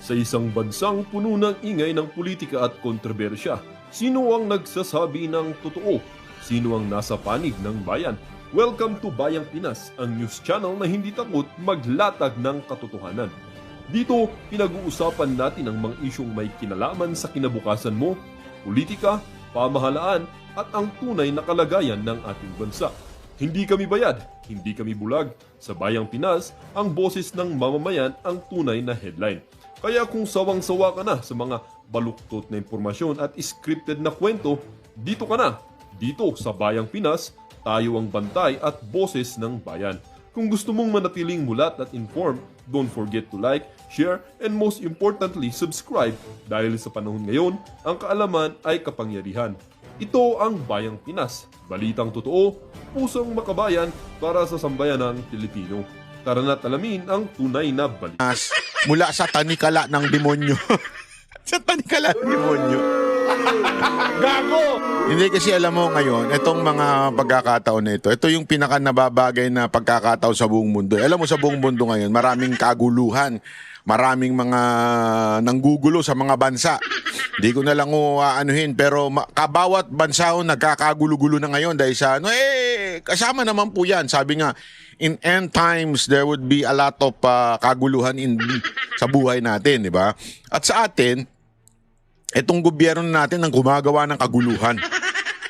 Sa isang bansang puno ng ingay ng politika at kontrobersya, sino ang nagsasabi ng totoo? Sino ang nasa panig ng bayan? Welcome to Bayang Pinas, ang news channel na hindi takot maglatag ng katotohanan. Dito, pinag-uusapan natin ang mga isyong may kinalaman sa kinabukasan mo, politika, pamahalaan at ang tunay na kalagayan ng ating bansa. Hindi kami bayad, hindi kami bulag. Sa Bayang Pinas, ang boses ng mamamayan ang tunay na headline. Kaya kung sawang-sawa ka na sa mga baluktot na impormasyon at scripted na kwento, dito ka na. Dito sa Bayang Pinas, tayo ang bantay at boses ng bayan. Kung gusto mong manatiling mulat at informed, don't forget to like, share, and most importantly, subscribe dahil sa panahon ngayon, ang kaalaman ay kapangyarihan. Ito ang Bayang Pinas, balitang totoo, pusong makabayan para sa sambayanang Pilipino. Tara na't alamin ang tunay na balita. Mula sa tanikala ng demonyo. Sa tanikala ng demonyo. Gago! Hindi kasi alam mo ngayon, itong mga pagkakataon na ito yung pinaka nababagay na pagkakataon sa buong mundo. Alam mo sa buong mundo ngayon, maraming kaguluhan. Maraming mga nanggugulo sa mga bansa. Hindi ko na lang aanuhin, pero kabawat bansa nagkakagulo-gulo na ngayon dahil sa kasama naman po yan. Sabi nga, in end times, there would be a lot of kaguluhan sa buhay natin, di ba? At sa atin, itong gobyerno natin ang gumagawa ng kaguluhan.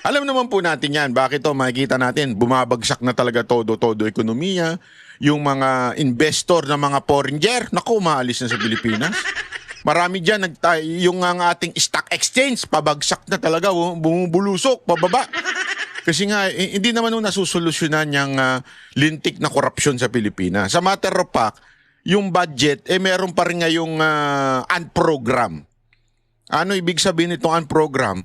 Alam naman po natin yan. Bakit to? Makikita natin, bumabagsak na talaga todo ekonomiya. Yung mga investor na mga foreigner, naku, maalis na sa Pilipinas. Marami dyan, yung ang ating stock exchange, pabagsak na talaga, bumubulusok, pababa. Kasi nga, hindi naman nasusolusyonan yung lintik na korupsyon sa Pilipinas. Sa matter of fact, yung budget, meron pa rin ngayong unprogram. Ano ibig sabihin itong unprogram?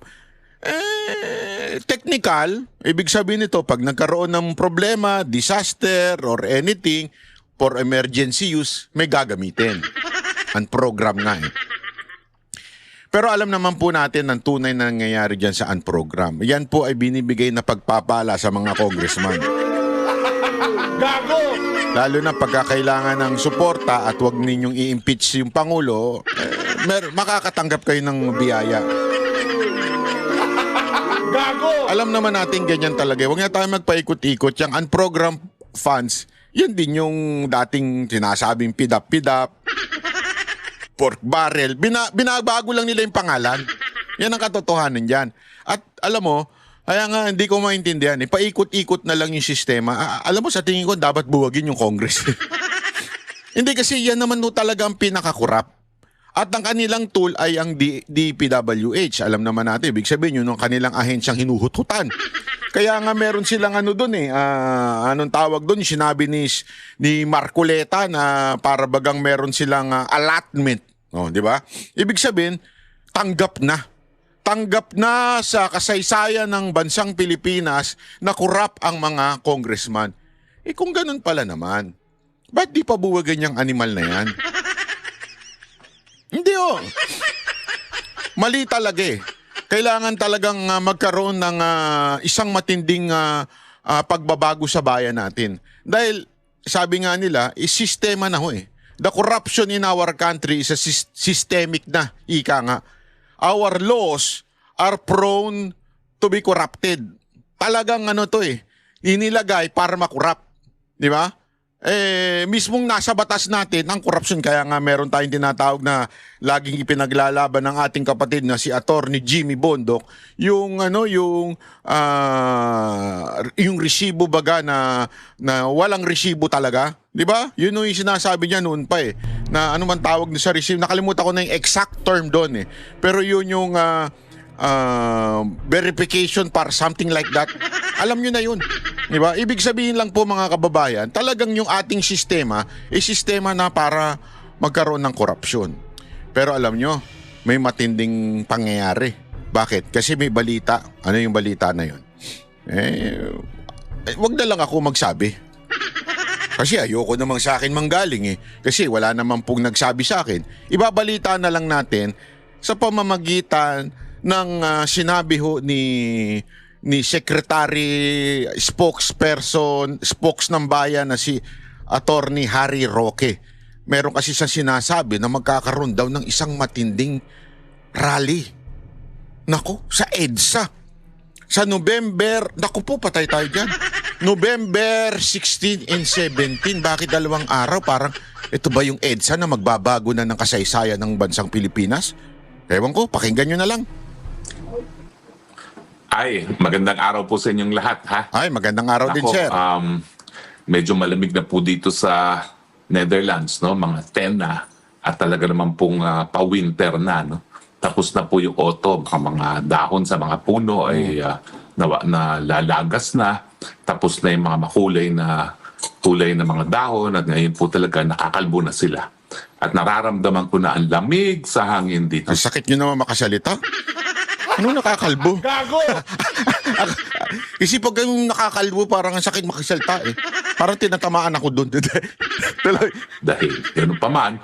Technical, ibig sabihin nito, pag nagkaroon ng problema, disaster, or anything, for emergency use, may gagamitin. Unprogram nga eh. Pero alam naman po natin ang tunay na nangyayari dyan sa unprogram. Yan po ay binibigay na pagpapala sa mga congressman. Gago! Lalo na pagkakailangan ng suporta at huwag ninyong i-impeach yung Pangulo, makakatanggap kayo ng biyaya. Gago! Alam naman natin ganyan talaga. Huwag na tayo magpaikot-ikot. Yung unprogram funds, yan din yung dating sinasabing pidap-pidap, pork barrel. Binabago lang nila yung pangalan. Yan ang katotohanan dyan. At alam mo, kaya nga hindi ko maintindihan. Paikot-ikot na lang yung sistema. Alam mo, sa tingin ko, dapat buwagin yung Congress. Hindi kasi yan naman talaga ang pinakakurap. At ang kanilang tool ay ang DPWH. Alam naman natin, ibig sabihin yun, ang kanilang ahensyang hinuhut-hutan. Kaya nga meron silang anong tawag doon, sinabi ni Marcoleta na para bagang meron silang allotment. Di ba? Ibig sabihin, tanggap na sa kasaysayan ng bansang Pilipinas na kurap ang mga congressman. Kung ganun pala naman, ba't di pa buwagan yung animal na yan? Hindi mali talaga eh. Kailangan talagang magkaroon ng isang matinding pagbabago sa bayan natin. Dahil sabi nga nila, sistema na eh. The corruption in our country is a systemic na, ika nga. Our laws are prone to be corrupted. Talagang inilagay para makurap. Di ba? Mismong nasa batas natin ang korupsyon, kaya nga meron tayong tinatawag na laging ipinaglalaban ng ating kapatid na si Attorney Jimmy Bondoc yung resibo baga na walang resibo talaga, di ba? Yun yung sinasabi niya noon pa na ano man tawag sa resibo, nakalimutan ko na yung exact term doon pero yun yung verification par something like that. Alam nyo na yun. Diba? Ibig sabihin lang po mga kababayan, talagang yung ating sistema ay sistema na para magkaroon ng korupsyon. Pero alam nyo, may matinding pangyayari. Bakit? Kasi may balita. Ano yung balita na yun? Wag na lang ako magsabi. Kasi ayoko namang sa akin manggaling Kasi wala naman pong nagsabi sa akin. Ibabalita na lang natin sa pamamagitan ng sinabi ho ni Secretary spokes ng bayan na si Attorney Harry Roque meron kasi siyang sinasabi na magkakaroon daw ng isang matinding rally. Nako, sa EDSA. Sa November, naku po, patay tayo dyan. November 16 and 17, bakit 2 araw? Parang, ito ba yung EDSA na magbabago na ng kasaysayan ng bansang Pilipinas? Ewan ko, pakinggan nyo na lang. Ay, magandang araw po sa inyong lahat, ha? Ay, magandang araw din, sir. Medyo malamig na po dito sa Netherlands, no? Mga 10 na at talaga naman pong pa-winter na, no? Tapos na po yung autumn, ang mga dahon sa mga puno ay nalalagas na. Tapos na yung mga makulay na kulay ng mga dahon at ngayon po talaga nakakalbo na sila. At nararamdaman ko na ang lamig sa hangin dito. Ang sakit nyo naman makasalita. Ano nakakalbo? Gago! Kasi pag yung nakakalbo, parang ang sakit makasalita eh. Parang tinatamaan ako doon. Dahil ganun pa man,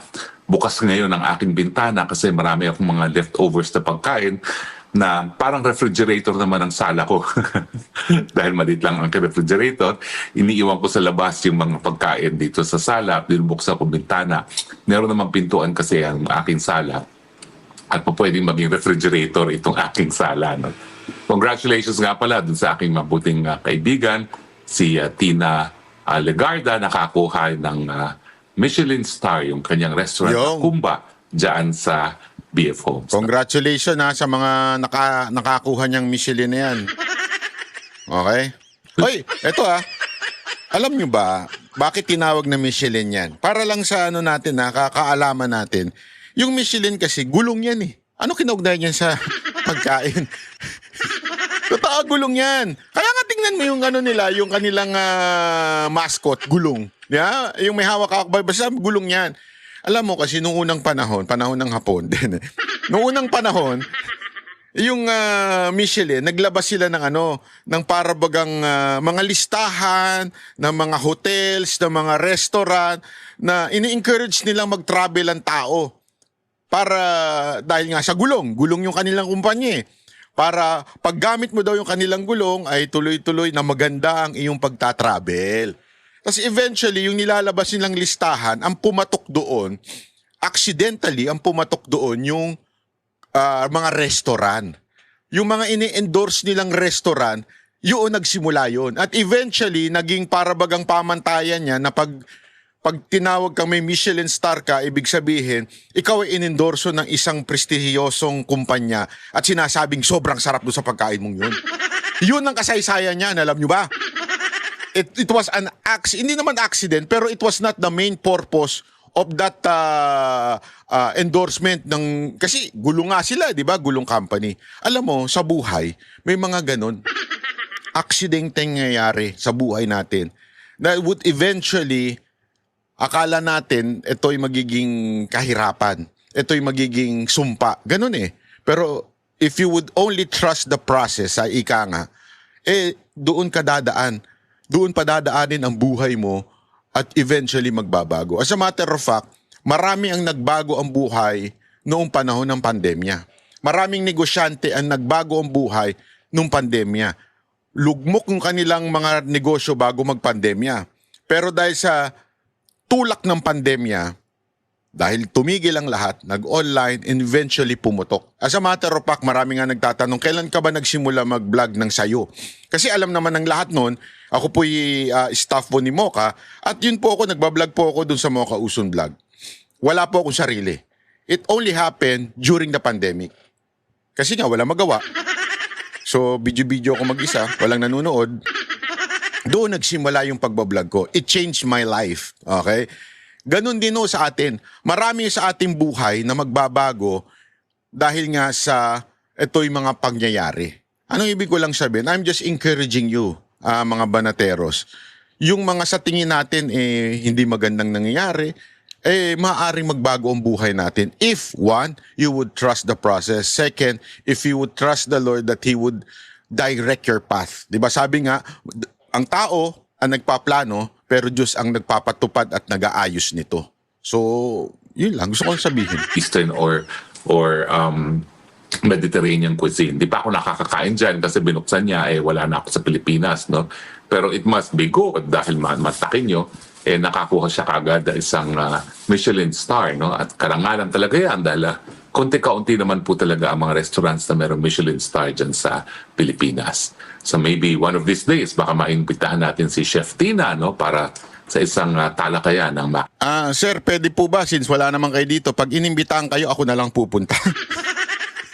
bukas ngayon ang aking bintana kasi marami akong mga leftovers na pagkain na parang refrigerator naman ang sala ko. Dahil maliit lang ang refrigerator, iniiwan ko sa labas yung mga pagkain dito sa sala, binubuksan ko bintana. Meron namang pintuan kasi ang aking sala at pa pwedeng maging refrigerator itong aking sala. No? Congratulations nga pala dun sa aking mabuting kaibigan, si Tina Legarda, nakakuha ng Michelin star yung kanyang restaurant na Kumba dyan sa BF Homes. Congratulations sa mga nakakuha niyang Michelin na yan. Okay? Hoy, eto alam niyo ba, bakit tinawag na Michelin yan? Para lang sa natin, kaalaman natin. Yung Michelin kasi, gulong yan eh. Ano kinaugnayan yan sa pagkain? Totoo, gulong yan. Kaya nga tingnan mo yung nila, yung kanilang mascot, gulong. Yeah? Yung may hawak-hawak, basta gulong yan. Alam mo kasi nung unang panahon ng Hapon din. Nung unang panahon, yung Michelin, naglabas sila ng ng parabagang mga listahan ng mga hotels, ng mga restaurant na ini-encourage nilang mag-travel ang tao. Para dahil nga sa gulong yung kanilang kumpanya eh. Para paggamit mo daw yung kanilang gulong ay tuloy-tuloy na maganda ang iyong pagtatravel. Tapos eventually, yung nilalabas nilang listahan, ang pumatok doon, accidentally, ang pumatok doon yung mga restaurant. Yung mga ini-endorse nilang restaurant, yun nagsimula yun. At eventually, naging parabagang pamantayan niya na pag tinawag kang may Michelin star ka, ibig sabihin, ikaw ay inendorso ng isang prestihiyosong kumpanya at sinasabing sobrang sarap doon sa pagkain mong yun. Yun ang kasaysayan niya, alam nyo ba? It was an hindi naman accident, pero it was not the main purpose of that endorsement kasi gulong nga sila, di ba? Gulong company. Alam mo, sa buhay, may mga ganun. Aksidenteng nangyayari sa buhay natin that would eventually akala natin ito'y magiging kahirapan. Ito'y magiging sumpa. Ganun eh. Pero if you would only trust the process, sa ika nga, doon ka dadaan. Doon pa dadaanin ang buhay mo at eventually magbabago. As a matter of fact, marami ang nagbago ang buhay noong panahon ng pandemya. Maraming negosyante ang nagbago ang buhay noong pandemya. Lugmok yung kanilang mga negosyo bago magpandemya. Pero dahil sa tulak ng pandemya, dahil tumigil ang lahat, nag-online, and eventually pumutok. As a matter of fact, marami nga nagtatanong, kailan ka ba nagsimula mag-vlog ng sayo? Kasi alam naman ng lahat noon, ako po'y staff po ni Mocha, at yun po ako, nagbablog po ako dun sa Mocha Uson Vlog. Wala po akong sarili. It only happened during the pandemic. Kasi nga, wala magawa. So, video-video ako mag-isa, walang nanonood. Doon nagsimula yung pagbablog ko. It changed my life. Okay? Ganon din sa atin. Marami sa ating buhay na magbabago dahil nga sa ito'y mga pangyayari. Anong ibig ko lang sabihin? I'm just encouraging you, mga banateros. Yung mga sa tingin natin hindi magandang nangyayari, maaaring magbago ang buhay natin. If one, you would trust the process. Second, if you would trust the Lord that He would direct your path. Diba sabi nga, ang tao ang nagpaplano, pero Diyos ang nagpapatupad at nag-aayos nito. So, yun lang. Gusto ko sabihin. Eastern or Mediterranean cuisine. Di pa ako nakakakain dyan kasi binuksan niya, wala na ako sa Pilipinas. No? Pero it must be good dahil matakin nyo. nakakuha siya kaagad ng isang Michelin star, no? At karangalan talaga yan dahil konti-kaunti naman po talaga ang mga restaurants na mayroong Michelin star dyan sa Pilipinas. So maybe one of these days, baka maimbitahan natin si Chef Tina, no? Para sa isang talakayan ng Sir, pwede po ba, since wala naman kayo dito, pag inimbitahan kayo, ako na lang pupunta.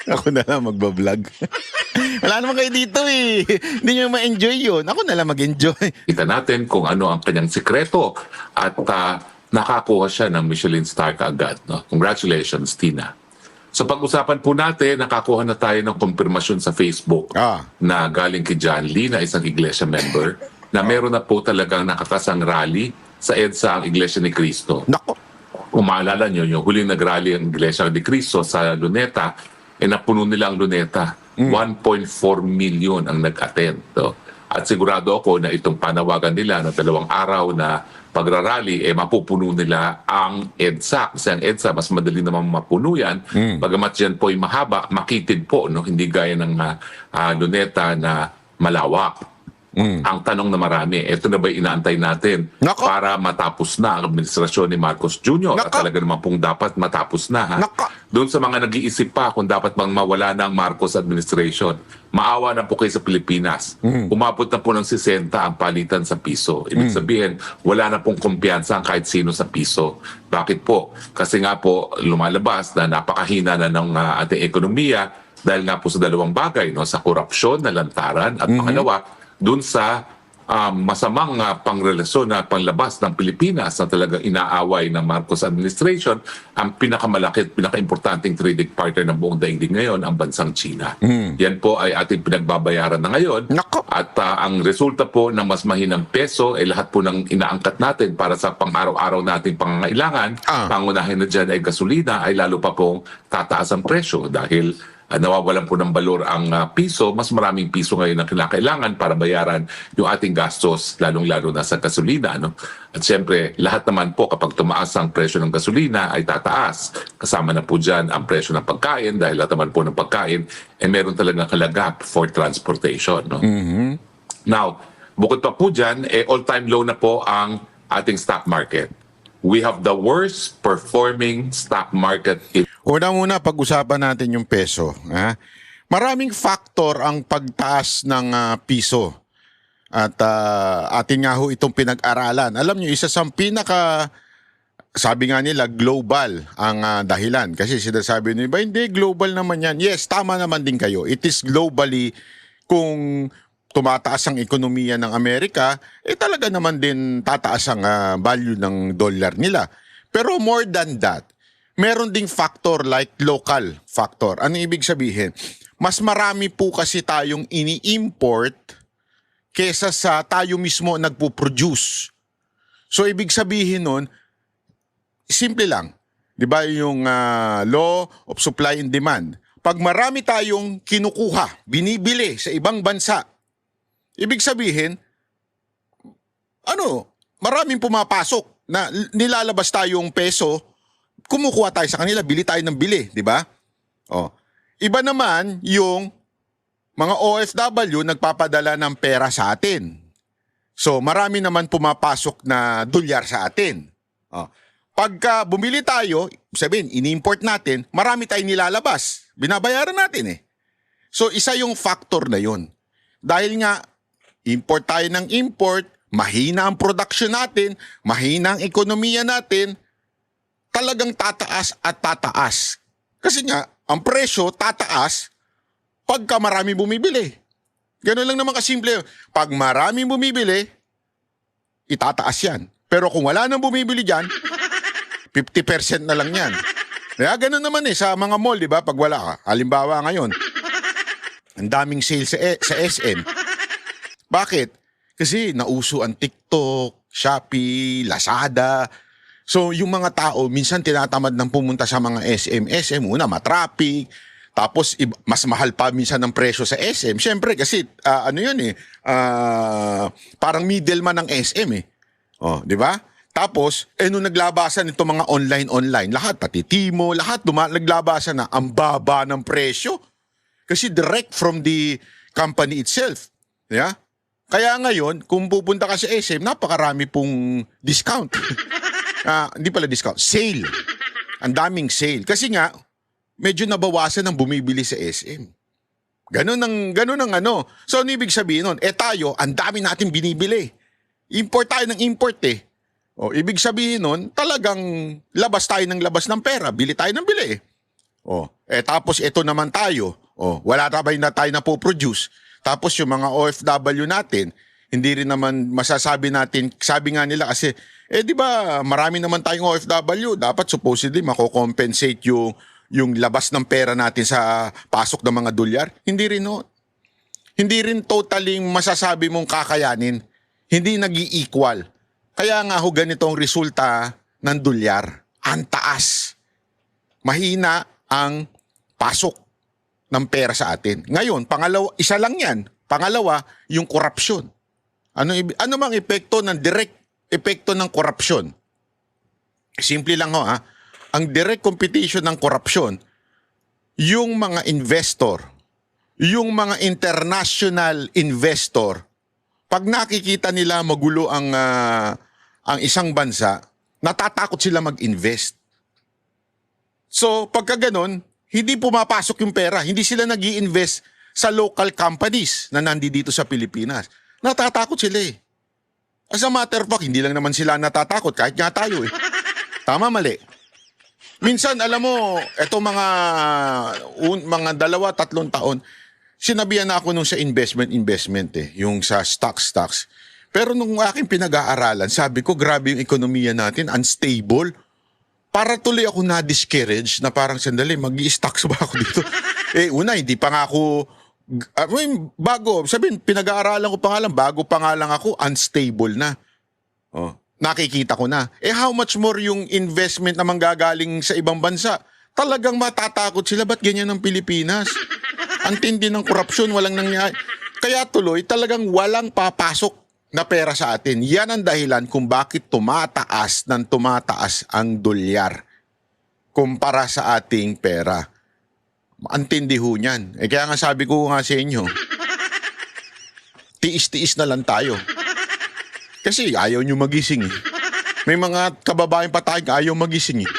Ako na lang magbablog. Wala naman kayo dito eh. Hindi nyo ma-enjoy yun. Ako na lang mag-enjoy. Kita natin kung ano ang kanyang sikreto at nakakuha siya ng Michelin star kaagad. No? Congratulations, Tina. So pag-usapan po natin, nakakuha na tayo ng konfirmasyon sa Facebook na galing kay John Lee na isang iglesia member na meron na po talagang nakatasang rally sa EDSA ang Iglesia ni Cristo. Nako. Kung maalala nyo, yung huling nag-rally ang Iglesia ni Cristo sa Luneta, napuno nila ang Luneta. 1.4 million ang nag-attend. So, at sigurado ako na itong panawagan nila na 2 araw na pagrarally, mapupuno nila ang EDSA. Kasi ang EDSA, mas madali naman mapuno yan. Bagamat yan po ay mahaba, makitid po, no? Hindi gaya ng Luneta na malawak. Ang tanong na marami, ito na ba inaantay natin para matapos na ang administrasyon ni Marcos Jr. At talaga naman pong dapat matapos na. Ha? Doon sa mga nag-iisip pa kung dapat bang mawala na ang Marcos administration, maawa na po kayo sa Pilipinas. Umabot na po ng 60 ang palitan sa piso. Ibig sabihin, wala na pong kumpiyansa ang kahit sino sa piso. Bakit po? Kasi nga po lumalabas na napakahina na ng ating ekonomiya dahil nga po sa 2 bagay, no? Sa korupsyon na lantaran at pangalawa, dun sa masamang pangrelasyon na panlabas ng Pilipinas na talagang inaaway ng Marcos administration, ang pinakamalaki at pinaka-importanting trading partner ng buong daigdig ngayon, ang bansang China. Yan po ay ating pinagbabayaran na ngayon. At ang resulta po ng mas mahinang peso ay lahat po ng inaangkat natin para sa pang-araw-araw nating pangangailangan. Pangunahin na dyan ay gasolina, ay lalo pa pong tataas ang presyo dahil nawawalan po ng balor ang piso, mas maraming piso ngayon ang kinakailangan para bayaran yung ating gastos, lalong-lalo na sa gasolina. No? At siyempre, lahat naman po kapag tumaas ang presyo ng gasolina ay tataas. Kasama na po dyan ang presyo ng pagkain dahil lahat naman po ng pagkain meron talagang kalagap for transportation. No? Now, bukod pa po dyan, all-time low na po ang ating stock market. We have the worst performing stock market in Una-una, pag-usapan natin yung peso. Maraming factor ang pagtaas ng piso. At atin nga ho itong pinag-aralan. Alam nyo, isa sa sabi nga nila, global ang dahilan. Kasi sinasabi nyo, hindi, global naman yan. Yes, tama naman din kayo. It is globally, kung tumataas ang ekonomiya ng Amerika, talaga naman din tataas ang value ng dollar nila. Pero more than that, meron ding factor like local factor. Ano ibig sabihin? Mas marami po kasi tayong ini-import kesa sa tayo mismo nagpo-produce. So ibig sabihin nun, simple lang. 'Di ba yung law of supply and demand? Pag marami tayong kinukuha, binibili sa ibang bansa, ibig sabihin, maraming pumapasok na nilalabas tayong peso, kumukuha tayo sa kanila, bili tayo ng bili, di ba? Iba naman yung mga OFW nagpapadala ng pera sa atin. So, marami naman pumapasok na dolyar sa atin. Pagka bumili tayo, sabihin, ini-import natin, marami tayong nilalabas. Binabayaran natin . So, isa yung factor na yun. Dahil nga, import tayo ng import, mahina ang production natin, mahina ang ekonomiya natin, talagang tataas at tataas. Kasi nga, ang presyo tataas pagka marami bumibili. Ganun lang naman kasimple. Pag marami bumibili, itataas yan. Pero kung wala nang bumibili dyan, 50% na lang yan. Kaya ganun naman sa mga mall, di ba? Pag wala ka. Halimbawa ngayon, ang daming sales sa SM. Bakit? Kasi nauso ang TikTok, Shopee, Lazada. So, yung mga tao, minsan tinatamad ng pumunta sa mga SM. SM, una, matraffic. Tapos, mas mahal pa minsan ng presyo sa SM. Siyempre, kasi, parang middleman ng SM . Di ba? Tapos, nung naglabasan itong mga online, lahat, pati Timo, lahat, naglabasan na ang baba ng presyo. Kasi direct from the company itself. Yeah? Kaya ngayon, kung pupunta ka sa SM, napakarami pong discount. Hindi pala discount, sale. Ang daming sale. Kasi nga, medyo nabawasan ang bumibili sa SM. Ganun ang ano. So, ano ibig sabihin nun? Tayo, ang dami natin binibili. Import tayo ng import eh. O, ibig sabihin nun, talagang labas tayo ng labas ng pera. Bili tayo ng bili eh. O, tapos ito naman tayo. O, wala na tayo na po-produce. Tapos yung mga OFW natin, hindi rin naman masasabi natin, sabi nga nila kasi, di ba marami naman tayong OFW, dapat supposedly mako-compensate yung labas ng pera natin sa pasok ng mga dolyar. Hindi rin no. Hindi rin totally masasabi mong kakayanin. Hindi nag-i-equal. Kaya nga ho ganito ang resulta ng dolyar. Ang taas. Mahina ang pasok ng pera sa atin. Ngayon, isa lang yan. Pangalawa, yung korupsyon. Ano mang epekto ng direct epekto ng korupsyon? Simple lang ho ha. Ang direct competition ng korupsyon, yung mga investor, yung mga international investor, pag nakikita nila magulo ang isang bansa, natatakot sila mag-invest. So, pagka ganon, hindi pumapasok yung pera. Hindi sila nag-i-invest sa local companies na nandito sa Pilipinas. Natatakot sila eh. As a matter of fact, hindi lang naman sila natatakot kahit nga tayo eh. Tama, mali. Minsan, alam mo, eto mga 2-3 taon, sinabihan na ako nung sa investment eh, yung sa stocks. Pero nung aking pinag-aaralan, sabi ko, grabe yung ekonomiya natin, unstable. Para tuloy ako na-discourage na parang sandali, mag-i-stocks ba ako dito? Una, hindi pa nga ako, pinag-aaralan ko pa nga lang, bago pa nga lang ako, unstable na. Nakikita ko na. How much more yung investment na manggagaling sa ibang bansa? Talagang matatakot sila, ba't ganyan ang Pilipinas? Ang tindi ng korupsyon, walang nangyari. Kaya tuloy, talagang walang papasok na pera sa atin. Yan ang dahilan kung bakit tumataas ang dolyar kumpara sa ating pera. Ang tindi ho niyan. Kaya nga sabi ko nga sa inyo, tiis-tiis na lang tayo. Kasi ayaw nyo magising eh. May mga kababayan pa tayong ayaw magising eh.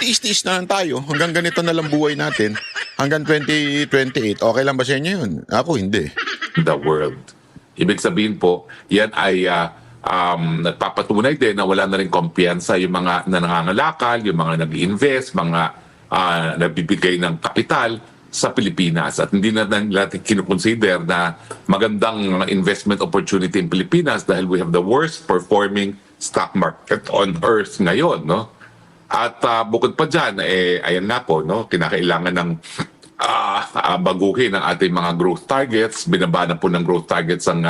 Tiis-tiis na lang tayo. Hanggang ganito na lang buhay natin. Hanggang 2028. Okay lang ba sa inyo yun? Ako hindi. The world. Ibig sabihin po, yan ay nagpapatunay din na wala na rin kumpiyansa yung mga nangangalakal, yung mga nag-invest, mga nagbibigay ng kapital sa Pilipinas. At hindi na natin kinukonsider na magandang investment opportunity in Pilipinas dahil we have the worst performing stock market on earth ngayon. No? At bukod pa dyan, ayan nga po, no? Kinakailangan ng baguhin ang ating mga growth targets. Binaba na po ng growth targets ng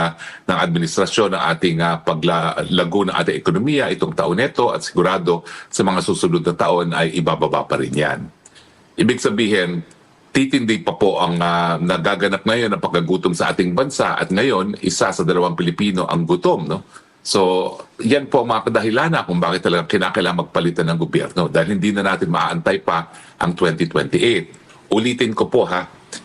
administrasyon ng ating paglago ng ating ekonomiya itong taon nito at sigurado sa mga susunod na taon ay ibababa pa rin yan. Ibig sabihin, titindi pa po ang nagaganap ngayon ng pagkagutom sa ating bansa at ngayon, 1 sa 2 Pilipino ang gutom. No? So, yan po ang mga kadahilan kung bakit talaga kinakailangan magpalitan ng gobyerno dahil hindi na natin maaantay pa ang 2028. Ulitin ko po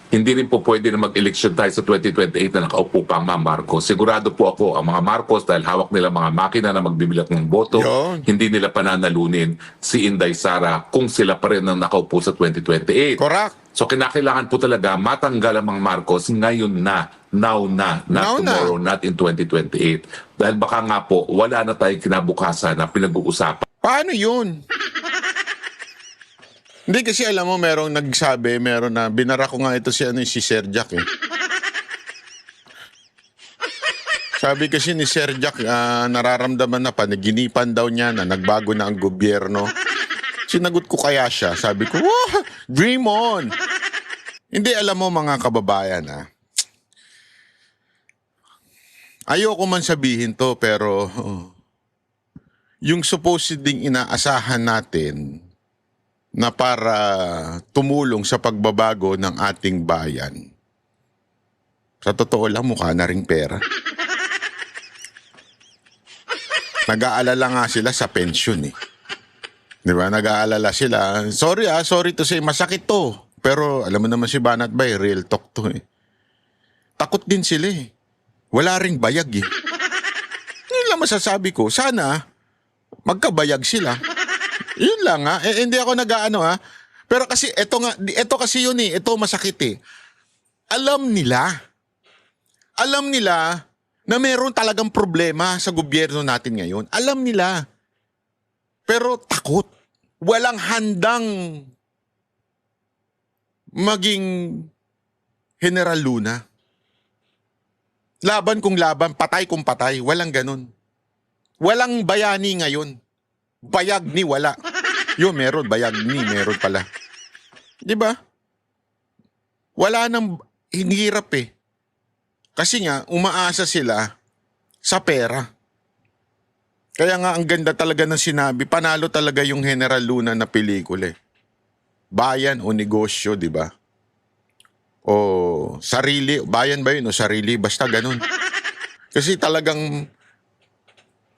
hindi rin po pwede na mag-election tayo sa 2028 na nakaupo pa ang mga Marcos. Sigurado po ako ang mga Marcos dahil hawak nila mga makina na magbibilat ng boto, hindi nila pananalunin si Inday Sara kung sila pa rin ang nakaupo sa 2028. Correct. So kinakailangan po talaga matanggal ang mga Marcos ngayon na, now na, not tomorrow, not in 2028. Dahil baka nga po wala na tayong kinabukasan na pinag-uusapan. Paano yun? Hindi kasi alam mo, meron na, binara ko nga ito si Sir Jack eh. Sabi kasi ni Sir Jack, nararamdaman na panaginipan daw niya na nagbago na ang gobyerno. Sinagot ko kaya siya, sabi ko, dream on! Hindi, alam mo mga kababayan ayoko man sabihin to pero yung supposed ding inaasahan natin na para tumulong sa pagbabago ng ating bayan. Sa totoo lang, mukha na ring pera. Nag-aalala nga sila sa pension eh. Di ba? Nag-aalala sila. Sorry to say, masakit to. Pero alam mo naman si Banat Bay, real talk to eh. Takot din sila eh. Wala ring bayag eh. Yun lang masasabi ko. Sana magkabayag sila. Yun lang ha. Hindi ako nag-ano ha. Pero kasi ito kasi yun eh. Ito masakit eh. Alam nila na meron talagang problema sa gobyerno natin ngayon. Alam nila. Pero takot. Walang handang maging General Luna. Laban kung laban, patay kung patay. Walang ganun. Walang bayani ngayon. Bayag ni wala. Meron. Bayag ni meron pala. Di ba? Wala nang hinirap eh. Kasi nga, umaasa sila sa pera. Kaya nga, ang ganda talaga ng sinabi, panalo talaga yung General Luna na pelikula eh. Bayan o negosyo, di ba? O sarili, bayan ba yun o sarili? Basta ganun. Kasi talagang,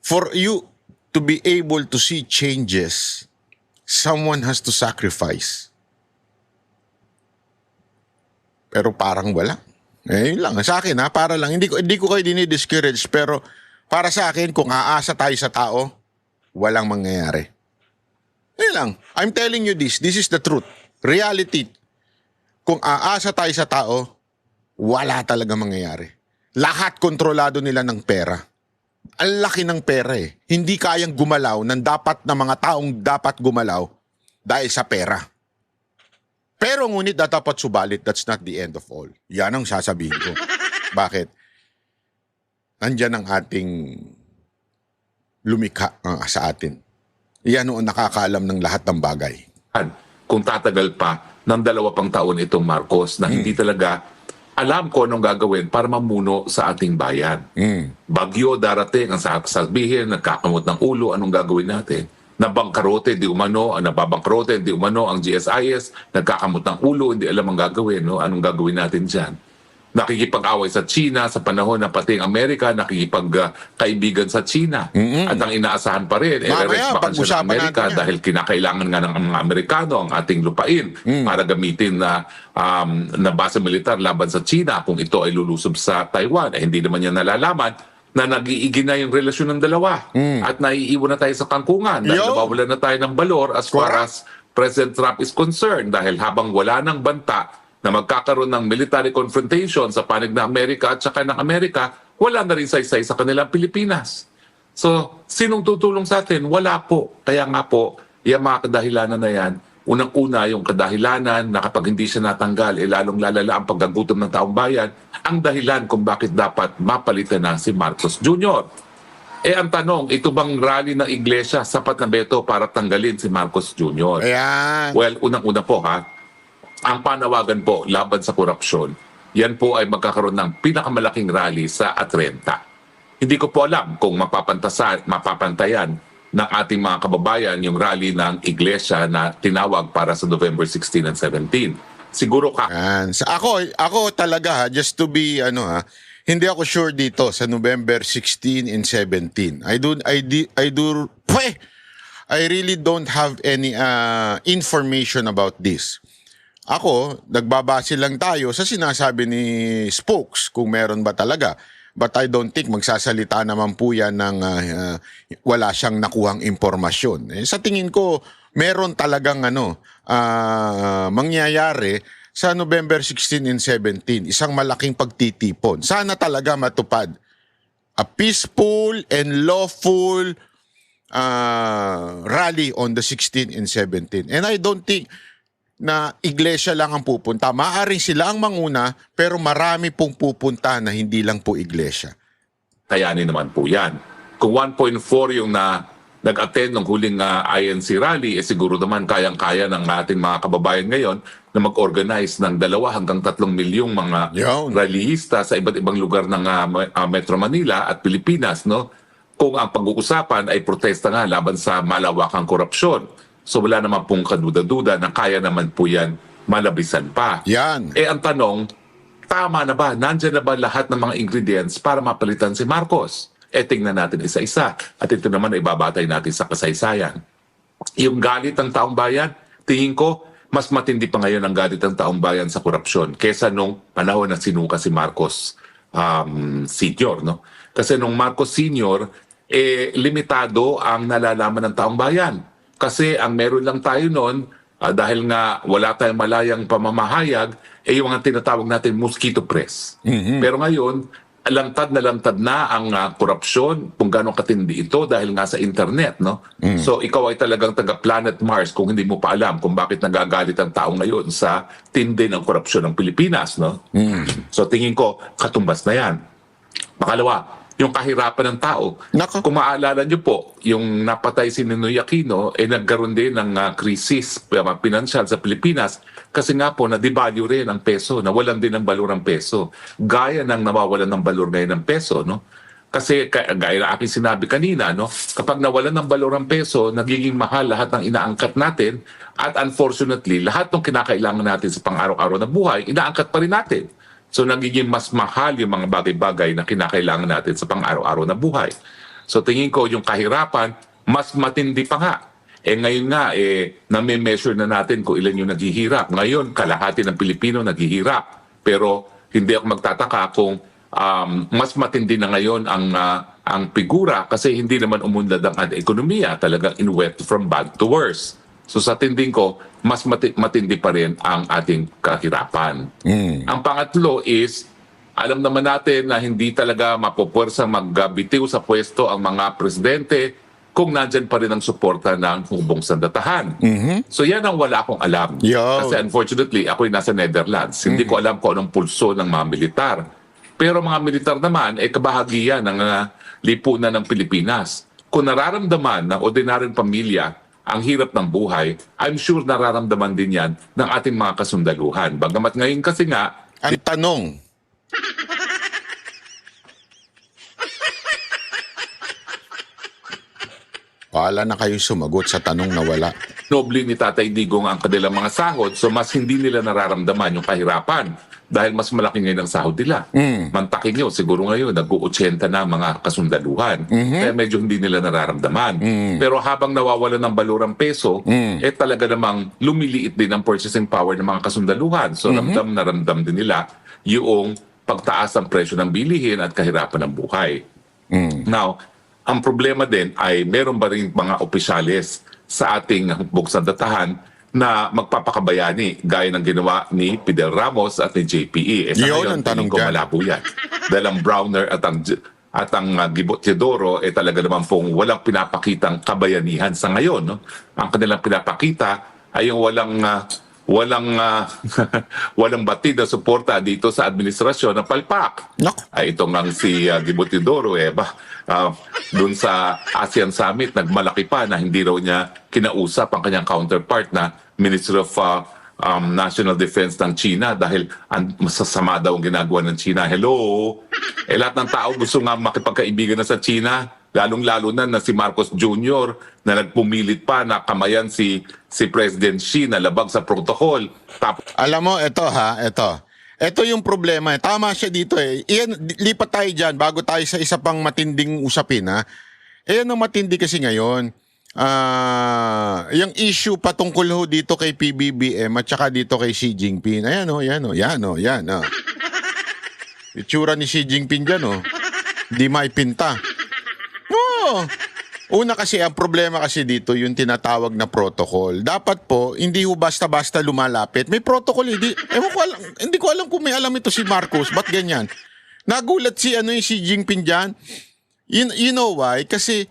for you to be able to see changes, someone has to sacrifice. Pero parang wala. Yun lang. Sa akin ha, para lang. Hindi ko kayo dinidiscourage, pero para sa akin, kung aasa tayo sa tao, walang mangyayari. Yun lang. I'm telling you this. This is the truth. Reality. Kung aasa tayo sa tao, wala talaga mangyayari. Lahat kontrolado nila ng pera. Ang laki ng pera eh. Hindi kayang gumalaw ng mga taong dapat gumalaw dahil sa pera. Pero ngunit dapat subalit, that's not the end of all. Yan ang sasabihin ko. Bakit? Nandyan ang ating lumikha sa atin. Yan ang nakakaalam ng lahat ng bagay. Kung tatagal pa ng 2 pang taon itong Marcos na hindi talaga alam ko anong gagawin para mamuno sa ating bayan. Bagyo darating, ang sasabihin, nagkakamot ng ulo, anong gagawin natin? Nabangkarote, nababangkarote, di umano ang GSIS, nagkakamot ng ulo, hindi alam ang gagawin, no? Anong gagawin natin dyan? Nakikipag-away sa China sa panahon na pati ang Amerika nakikipag-kaibigan sa China. At ang inaasahan pa rin, re-respectan siya ng Amerika dahil kinakailangan nga ng mga Amerikano ang ating lupain para gamitin na base militar laban sa China kung ito ay lulusob sa Taiwan. Hindi naman niya nalalaman na nag-iigi na yung relasyon ng dalawa. At naiiwan na tayo sa kangkungan dahil nabawalan na tayo ng balor as far as President Trump is concerned dahil habang wala ng banta na magkakaroon ng military confrontation sa panig ng Amerika at saka ng Amerika, wala na rin saysay sa kanilang Pilipinas. So, sinong tutulong sa atin? Wala po. Kaya nga po, yung mga kadahilanan na yan, unang-una yung kadahilanan na kapag hindi siya natanggal, lalong lalala ang pagkagutom ng taong bayan, ang dahilan kung bakit dapat mapalitan na si Marcos Jr. Ang tanong, ito bang rally ng iglesia sapat na beto para tanggalin si Marcos Jr.? Ayan. Well, unang-una po ang panawagan po laban sa korupsyon, yan po ay magkakaroon ng pinakamalaking rally sa Atlanta. Hindi ko po alam kung mapapantayan ng ating mga kababayan yung rally ng iglesia na tinawag para sa November 16 and 17. Siguro ako talaga just to be hindi ako sure dito sa November 16 and 17. I really don't have any information about this. Ako, nagbabase lang tayo sa sinasabi ni Spokes kung meron ba talaga. But I don't think magsasalita naman po yan ng wala siyang nakuhang impormasyon. Sa tingin ko, meron talagang mangyayari sa November 16 and 17. Isang malaking pagtitipon. Sana talaga matupad. A peaceful and lawful rally on the 16 and 17. And I don't think na iglesia lang ang pupunta. Maaring sila ang manguna, pero marami pong pupunta na hindi lang po iglesia. Kayanin naman po yan. Kung 1.4 yung nag-attend ng huling INC rally, siguro naman kayang-kaya ng ating mga kababayan ngayon na mag-organize ng 2 hanggang 3 milyong mga rallyista sa iba't ibang lugar ng Metro Manila at Pilipinas, no? Kung ang pag-uusapan ay protesta nga laban sa malawakang korupsyon. So wala naman pong kaduda-duda na kaya naman po yan malabisan pa. Yan. Ang tanong, tama na ba? Nandyan na ba lahat ng mga ingredients para mapalitan si Marcos? Tingnan natin isa-isa. At ito naman ay babatay natin sa kasaysayan. Yung galit ng taong bayan, tingin ko, mas matindi pa ngayon ang galit ng taong bayan sa korupsyon kesa nung panahon na sinuka si Marcos Senior, no? Kasi nung Marcos Senior, limitado ang nalalaman ng taong bayan. Kasi ang meron lang tayo noon, dahil nga wala tayong malayang pamamahayag, yung mga tinatawag natin mosquito press. Pero ngayon, lantad na ang korupsyon, kung gano'ng katindi ito dahil nga sa internet, no? So ikaw ay talagang taga Planet Mars kung hindi mo pa alam kung bakit nagagalit ang tao ngayon sa tindi ng korupsyon ng Pilipinas, no? So tingin ko, katumbas na yan. Pangalawa, yung kahirapan ng tao. Nako. Kung maalala nyo po, yung napatay si Ninoy Aquino, nagkaroon din ng krisis pinansyal sa Pilipinas kasi nga po na-devalue rin ang peso, nawalan din ng balor ang peso. Gaya ng nawawalan ng balor ngayon ng peso, no? Kasi gaya na aking sinabi kanina, no? Kapag nawalan ng balor ang peso, nagiging mahal lahat ng inaangkat natin at unfortunately, lahat ng kinakailangan natin sa pang-araw-araw na buhay, inaangkat pa rin natin. So nagiging mas mahal yung mga bagay-bagay na kinakailangan natin sa pang-araw-araw na buhay. So tingin ko yung kahirapan, mas matindi pa nga. Ngayon nga, nami-measure na natin kung ilan yung naghihirap. Ngayon, kalahati ng Pilipino naghihirap. Pero hindi ako magtataka kung mas matindi na ngayon ang figura kasi hindi naman umunlad ang ekonomiya. Talagang in went from bad to worse. So sa tinding ko, mas matindi pa rin ang ating kahirapan. Ang pangatlo is, alam naman natin na hindi talaga mapupwersang magbitiw sa pwesto ang mga presidente kung nandyan pa rin ang suporta ng hubong sandatahan. So yan ang wala akong alam. Yo. Kasi unfortunately, ako'y nasa Netherlands. Hindi ko alam kung anong pulso ng mga militar. Pero mga militar naman, kabahagian ng lipunan ng Pilipinas. Kung nararamdaman ng ordinaryong pamilya ang hirap ng buhay, I'm sure nararamdaman din yan ng ating mga kasundaluhan. Bagamat ngayon kasi nga, Ang tanong, paala na kayo sumagot sa tanong na wala. noble ni Tatay Digong ang kanilang mga sahod, so mas hindi nila nararamdaman yung kahirapan dahil mas malaki ngayon ang sahod nila. Mantakin nyo, siguro ngayon, nag-80 na mga kasundaluhan. Kaya medyo hindi nila nararamdaman. Pero habang nawawalan ng balor ang peso, talaga namang lumiliit din ang purchasing power ng mga kasundaluhan. So ramdam na ramdam din nila yung pagtaas ng presyo ng bilihin at kahirapan ng buhay. Now, ang problema din ay meron ba rin mga opisyales sa ating hukbong sandatahan na magpapakabayani gaya ng ginawa ni Fidel Ramos at ni JPE. Sa Yun ang tanong tingin ko dyan. malabo yan. Dahil ang Browner at ang Gibot Teodoro talaga naman pong walang pinapakitang kabayanihan sa ngayon. No? Ang kanilang pinapakita ay yung walang batid na suporta dito sa administrasyon ng palpak. Nako. Ay itong ang si Gibot Teodoro doon sa ASEAN Summit nagmalaki pa na hindi raw niya kinausap ang kanyang counterpart na Minister of National Defense ng China dahil masasama daw ang ginagawa ng China. Hello? Lahat ng tao gusto nga makipagkaibigan na sa China, lalong-lalo na si Marcos Jr. na nagpumilit pa na kamayan si President Xi na labag sa protocol. Alam mo, ito yung problema. Tama siya dito eh. Iyan, lipat tayo dyan bago tayo sa isa pang matinding usapin ha. Iyan ang matindi kasi ngayon. Yung issue patungkol ho dito kay PBBM at saka dito kay Xi Jinping. Ayan o. Itsura ni Xi Jinping dyan o. Di maipinta. Oo. Una kasi, ang problema kasi dito, yung tinatawag na protocol. Dapat po, hindi ho basta-basta lumalapit. May protocol, hindi ko alam kung may alam ito si Marcos. Ba't ganyan? Nagulat yung Xi Jinping dyan. You know why? Kasi,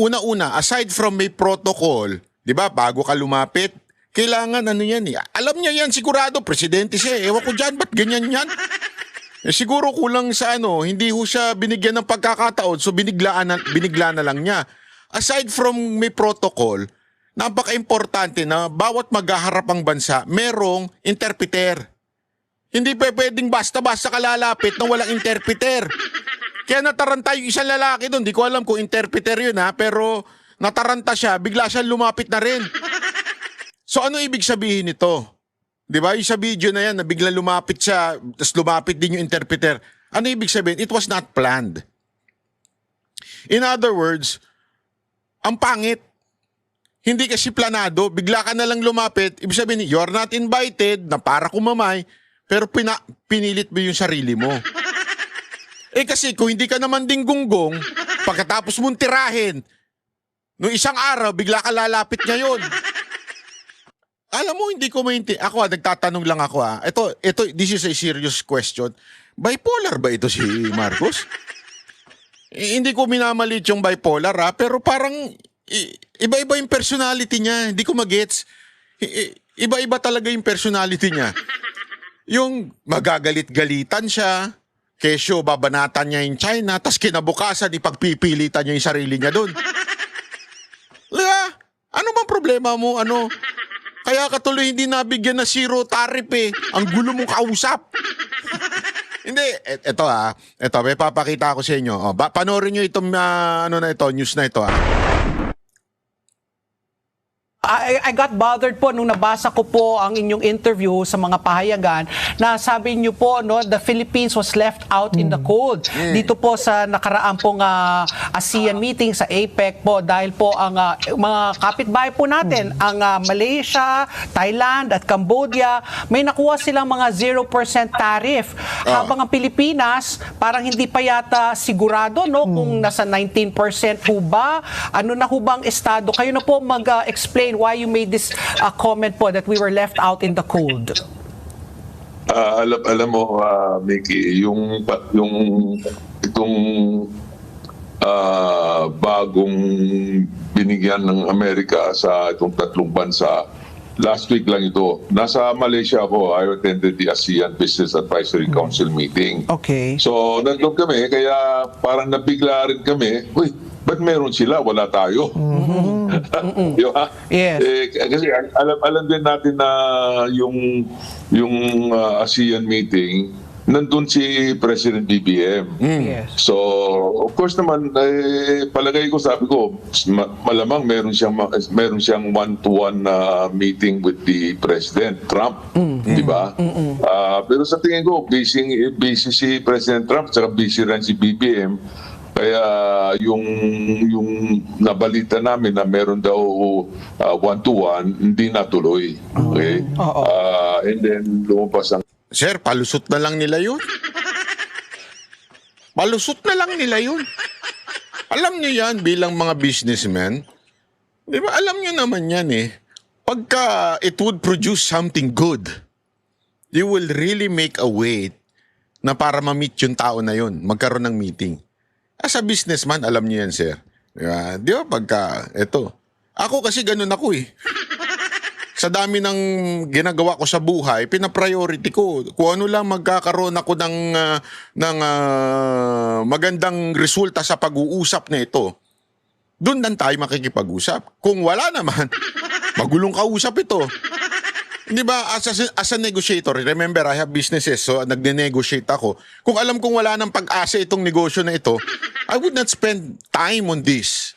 una-una, aside from may protocol, di ba, bago ka lumapit, kailangan yan eh. Alam niya yan, sigurado, presidente siya. Ewan ko dyan, ba't ganyan yan? Siguro kulang sa hindi ho siya binigyan ng pagkakataon, so binigla na lang niya. Aside from may protocol, napaka-importante na bawat maghaharap ang bansa, merong interpreter. Hindi pwedeng basta-basta kalalapit na walang interpreter. Kaya nataranta yung isang lalaki doon. Di ko alam kung interpreter yun pero nataranta siya, bigla siya lumapit na rin. So ano ibig sabihin nito? Di ba? Yung sa video na yan, na bigla lumapit siya, tapos lumapit din yung interpreter. Ano ibig sabihin? It was not planned. In other words, ang pangit. Hindi kasi planado, bigla ka na lang lumapit, ibig sabihin, you're not invited, na para kumamay, pero pinilit mo yung sarili mo. Kasi kung hindi ka naman ding gunggong, pagkatapos mong tirahin, nung isang araw, bigla ka lalapit ngayon. Alam mo, hindi ko maintindihan. Nagtatanong lang ako this is a serious question. Bipolar ba ito si Marcos? Hindi ko minamalit yung bipolar pero parang iba-iba yung personality niya. Hindi ko magets. Iba-iba talaga yung personality niya. Yung magagalit-galitan siya, kesyo babanatan niya yung China, tas kinabukasan ipagpipilitan niya yung sarili niya doon. Ano bang problema mo? Kaya ka tuloy hindi nabigyan na zero tariff Ang gulo mong kausap. Hindi, ito, may papakita ako sa inyo. Panoorin nyo itong news na ito I got bothered po nung nabasa ko po ang inyong interview sa mga pahayagan na sabi niyo po the Philippines was left out in the cold. Dito po sa nakaraan pong ASEAN meeting sa APEC po dahil po ang mga kapitbahay po natin, ang Malaysia, Thailand at Cambodia, may nakuha silang mga 0% tariff. Habang ang Pilipinas, parang hindi pa yata sigurado kung nasa 19% po ba? Ano na ho bang estado? Kayo na po mag-explain why you made this comment po that we were left out in the cold. Alam mo, Mickey, itong bagong binigyan ng Amerika sa itong tatlong bansa, last week lang ito. Nasa Malaysia ako, I attended the ASEAN Business Advisory Council meeting. Okay. So, nandun kami, kaya parang nabigla rin kami, ba't meron sila? Wala tayo. Diba? Yes. Kasi alam din natin na yung ASEAN meeting, nandun si President BBM. Yes. So, of course naman, palagay ko, sabi ko, malamang meron siyang one-to-one meeting with the President Trump. Diba? Pero sa tingin ko, busy si President Trump, saka busy rin si BBM. Kaya yung nabalita namin na meron daw one-to-one, hindi natuloy. Okay? And then lumabas ang... Sir, palusot na lang nila yun. Palusot na lang nila yun. Alam nyo yan bilang mga businessmen. Di ba? Alam nyo naman yan Pagka it would produce something good, you will really make a way na para ma-meet yung tao na yun, magkaroon ng meeting. As a businessman, alam niyo yan, sir. Di ba? Pagka, ako kasi ganun ako Sa dami ng ginagawa ko sa buhay, pina-priority ko. Kung ano lang magkakaroon ako ng magandang resulta sa pag-uusap na ito, doon lang tayo makikipag-usap. Kung wala naman, magulong kausap ito. Di ba, as a negotiator, remember, I have businesses, so nagne-negotiate ako. Kung alam kong wala ng pag-asa itong negosyo na ito, I would not spend time on this.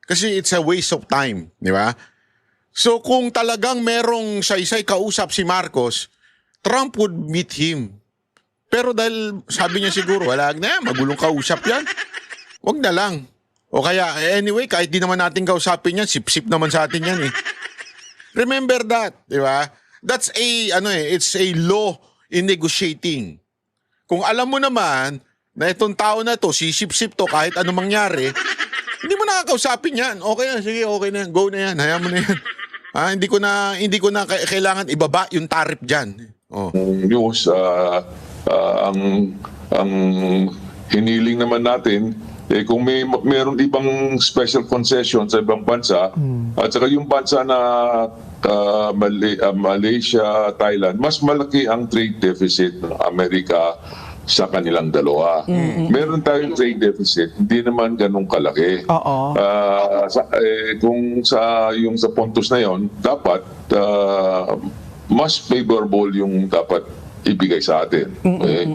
Kasi it's a waste of time, di ba? So kung talagang merong saysay kausap si Marcos, Trump would meet him. Pero dahil sabi niya siguro, wala na yan, magulong kausap yan. Wag na lang. O kaya, anyway, kahit di naman natin kausapin yan, sip-sip naman sa atin yan Remember that, di ba? That's it's a law in negotiating. Kung alam mo naman na itong tao na to, sisip-sip to kahit anong mangyari, hindi mo nakakausapin yan. Okay na, sige, okay na yan. Go na yan, hayaan mo na yan. Hindi ko na kailangan ibaba yung tariff dyan. News, ang hiniling naman natin, kung meron ibang special concession sa ibang bansa, at saka yung bansa na Malaysia, Thailand, mas malaki ang trade deficit ng Amerika sa kanilang dalawa. Meron tayong trade deficit, hindi naman ganun kalaki. Kung sa puntos na yon, dapat mas favorable yung dapat ibigay sa atin. Okay?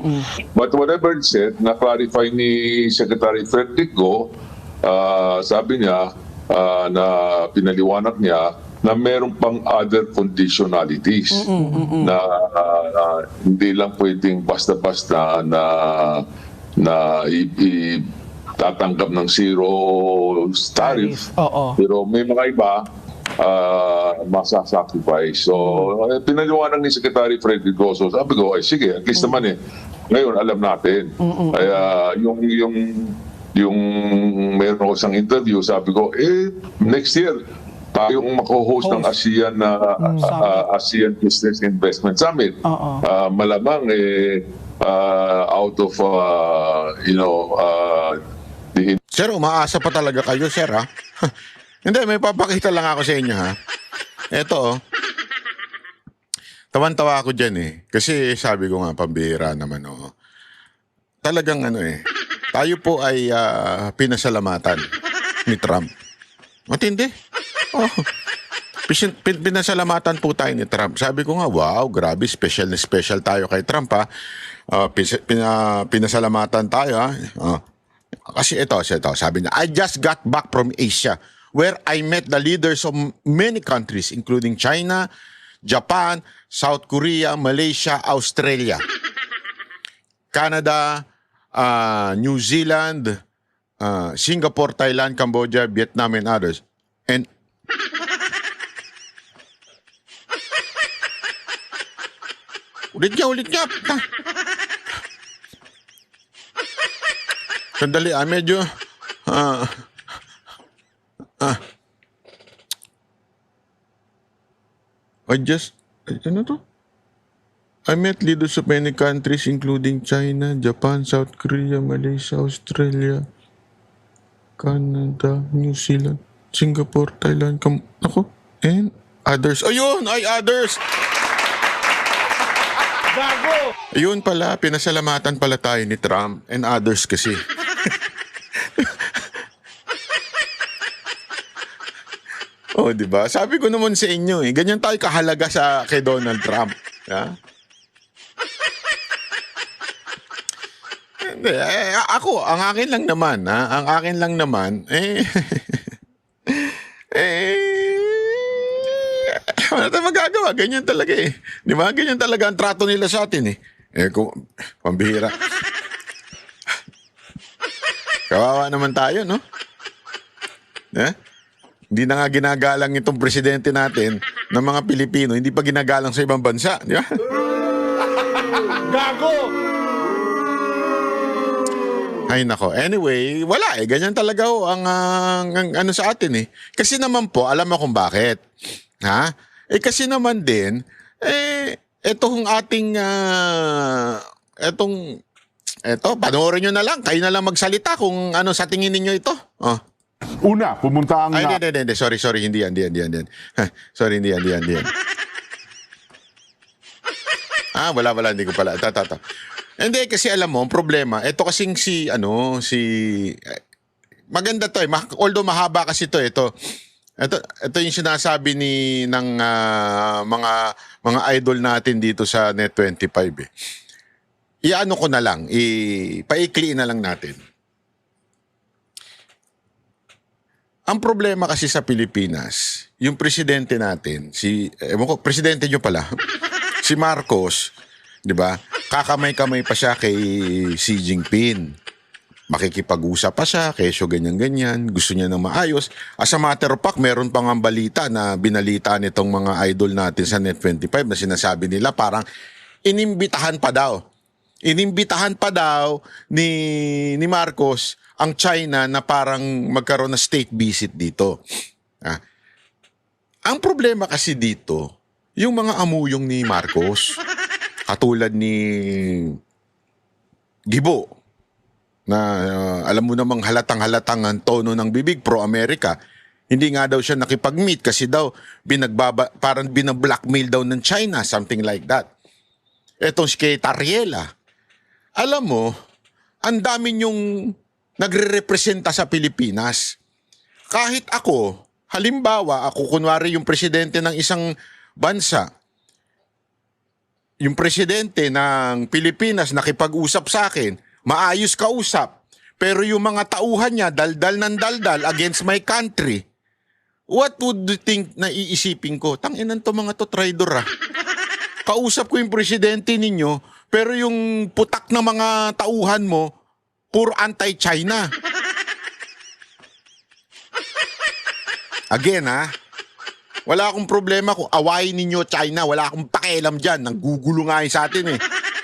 But whatever it said, na-clarify ni Secretary Frederick Go, sabi niya na pinaliwanag niya na meron pang other conditionalities na hindi lang pwedeng basta-basta na tatanggap ng zero tariff. Pero may mga iba, masasacrifice. So, pinaliwanag ni Secretary Fred Gozo, sabi ko, ay sige, at least naman ngayon alam natin. Kaya yung meron ako isang interview, sabi ko, next year, tayong mako-host ng ASEAN ASEAN Business Investment Summit. Malamang out of the Sir, umaasa pa talaga kayo, sir, ha? Hindi, may papakita lang ako sa inyo, ha? Ito, tawan-tawa ako dyan, eh. Kasi sabi ko nga, pambihira naman, Talagang tayo po ay pinasalamatan ni Trump. Matindi. Pinasalamatan po tayo ni Trump. Sabi ko nga, wow, grabe, special na special tayo kay Trump, ha? Pinasalamatan tayo, ha? Kasi ito, sabi niya, I just got back from Asia where I met the leaders of many countries including China, Japan, South Korea, Malaysia, Australia, Canada, New Zealand, Singapore, Thailand, Cambodia, Vietnam, and others. And ulit niya. Sandali, medyo I met leaders of many countries including China, Japan, South Korea, Malaysia, Australia, Canada, New Zealand, Singapore, Thailand, and others. Ayun, others! Gago! Ayun pala, pinasalamatan pala tayo ni Trump and others kasi. Di ba? Sabi ko naman sa inyo, ganyan tayo kahalaga kay Donald Trump. Ha? Hindi, ako, ang akin lang naman, wala tayong magagawa, ganyan talaga Di ba? Ganyan talaga ang trato nila sa atin pambihira. Kawawa naman tayo, no? Hindi na nga ginagalang itong presidente natin ng mga Pilipino, hindi pa ginagalang sa ibang bansa, di ba? Gago! Ay nako. Anyway, wala ganyan talaga ang ano sa atin Kasi naman po, alam mo kung bakit. Ha? Kasi naman din, etong ating, panoorin nyo na lang. Kayo na lang magsalita kung ano sa tingin ninyo ito. Una, pumunta ang... Ay, hindi. Sorry. Hindi yan. Sorry, hindi yan. Wala. Hindi ko pala. Tato. Hindi, kasi alam mo, ang problema, ito kasing maganda to although mahaba kasi ito yung sinasabi ng mga idol natin dito sa Net25 Iano ko na lang, paikliin na lang natin. Ang problema kasi sa Pilipinas, yung presidente natin, presidente nyo pala, si Marcos, di ba? Kakamay-kamay pa siya kay Xi Jinping. Makikipag-usap pa siya, kesyo ganyan-ganyan, gusto niya ng maayos. As a matter of fact, meron pang ang balita na binalita nitong mga idol natin sa Net25 na sinasabi nila parang inimbitahan pa daw ni Marcos ang China na parang magkaroon na state visit dito. Ang problema kasi dito, yung mga amuyong ni Marcos, katulad ni Gibo, na alam mo namang halatang-halatang ang tono ng bibig pro-America. Hindi nga daw siya nakipag-meet kasi daw parang binablackmail daw ng China, something like that. Etong si kay Tariela, alam mo, ang dami niyong nagre-representa sa Pilipinas. Kahit ako, halimbawa, ako kunwari yung presidente ng isang bansa, yung presidente ng Pilipinas nakipag-usap sa akin, maayos kausap, pero yung mga tauhan niya daldal ng daldal against my country, what would you think na iisipin ko? Tanginan to mga to, traidor Kausap ko yung presidente ninyo, pero yung putak na mga tauhan mo, puro anti-China. Again Wala akong problema kung awayin ninyo China. Wala akong pakialam dyan. Nanggugulo nga yun sa atin eh.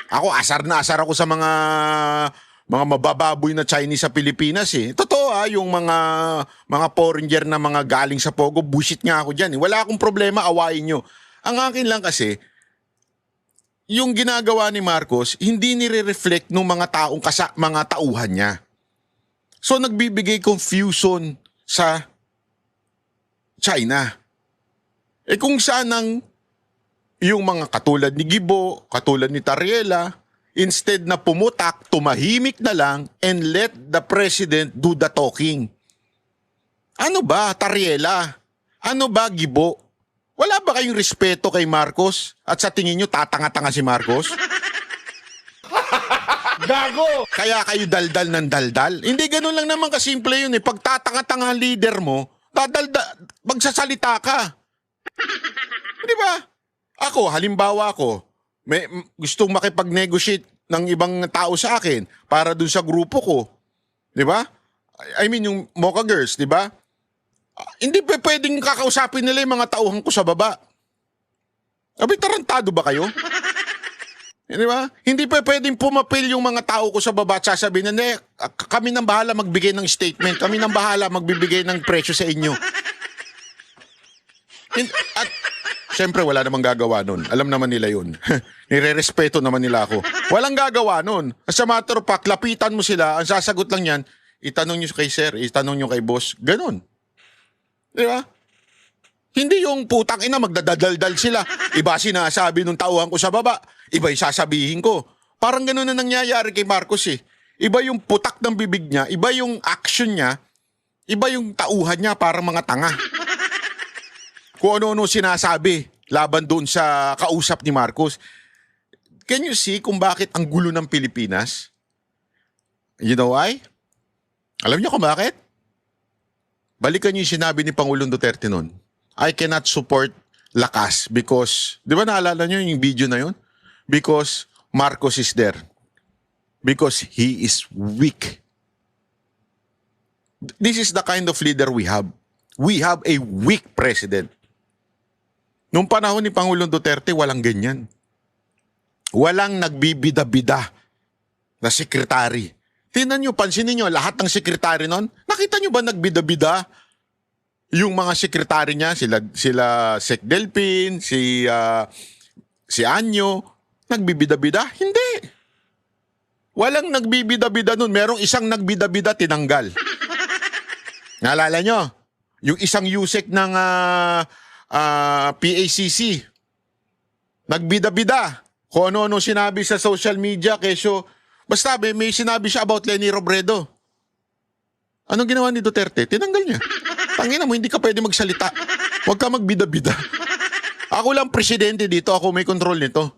Ako, asar na asar ako sa mga mabababoy na Chinese sa Pilipinas eh. Totoo yung mga foreigner na mga galing sa Pogo, bullshit nga ako dyan eh. Wala akong problema, awayin nyo. Ang akin lang kasi, yung ginagawa ni Marcos, hindi nire-reflect ng mga tauhan niya. So nagbibigay confusion sa China. Kung saan yung mga katulad ni Gibo, katulad ni Tariela, instead na pumutak, tumahimik na lang and let the president do the talking. Ano ba, Tariela? Ano ba, Gibo? Wala ba kayong respeto kay Marcos? At sa tingin nyo, tatanga-tanga si Marcos? Gago! Kaya kayo daldal ng daldal? Hindi, ganun lang naman kasimple yun eh. Pag tatanga-tanga ang leader mo, magsasalita ka. Di ba? Ako, halimbawa ko, gustong makipag-negotiate ng ibang tao sa akin para dun sa grupo ko. Di ba? I mean, yung Mocha Girls, di ba? Hindi pa pwedeng kakausapin nila yung mga tauhan ko sa baba. Abi, tarantado ba kayo? Di ba? Hindi pa pwedeng pumapil yung mga tao ko sa baba at sasabihin na, kami nang bahala magbigay ng statement. Kami nang bahala magbibigay ng presyo sa inyo. At siyempre, wala namang gagawa nun. Alam naman nila yun. Nire-respeto naman nila ako. Walang gagawa nun. As a matter of fact, lapitan mo sila, ang sasagot lang yan, itanong nyo kay sir, itanong nyo kay boss. Ganon. Di ba? Hindi yung putang ina, magdadaldal sila. Iba sinasabi nung tauhan ko sa baba. Iba yung sasabihin ko. Parang ganon na nangyayari kay Marcos eh. Iba yung putak ng bibig niya, iba yung action niya, iba yung tauhan niya, parang mga tanga. Kung ano-ano sinasabi laban doon sa kausap ni Marcos. Can you see kung bakit ang gulo ng Pilipinas? You know why? Alam niyo kung bakit? Balikan niyo yung sinabi ni Pangulong Duterte noon. I cannot support Lakas because, di ba naalala niyo yung video na yun? Because Marcos is there. Because he is weak. This is the kind of leader we have. We have a weak president. Noong panahon ni Pangulong Duterte, walang ganyan. Walang nagbibida-bida na sekretary. Tingnan nyo, pansinin nyo, lahat ng sekretary nun, nakita nyo ba nagbida-bida? Yung mga sekretary niya, sila Sec Delpin, si Anyo, nagbibida-bida? Hindi. Walang nagbibida-bida nun. Merong isang nagbida-bida, tinanggal. Naalala nyo? Yung isang USEC ng PACC. Nagbida-bida. Kung ano-ano sinabi sa social media, kesyo, basta may sinabi siya about Leni Robredo. Anong ginawa ni Duterte? Tinanggal niya. Tangina mo, hindi ka pwede magsalita. Huwag ka magbida-bida. Ako lang presidente dito, ako may control nito.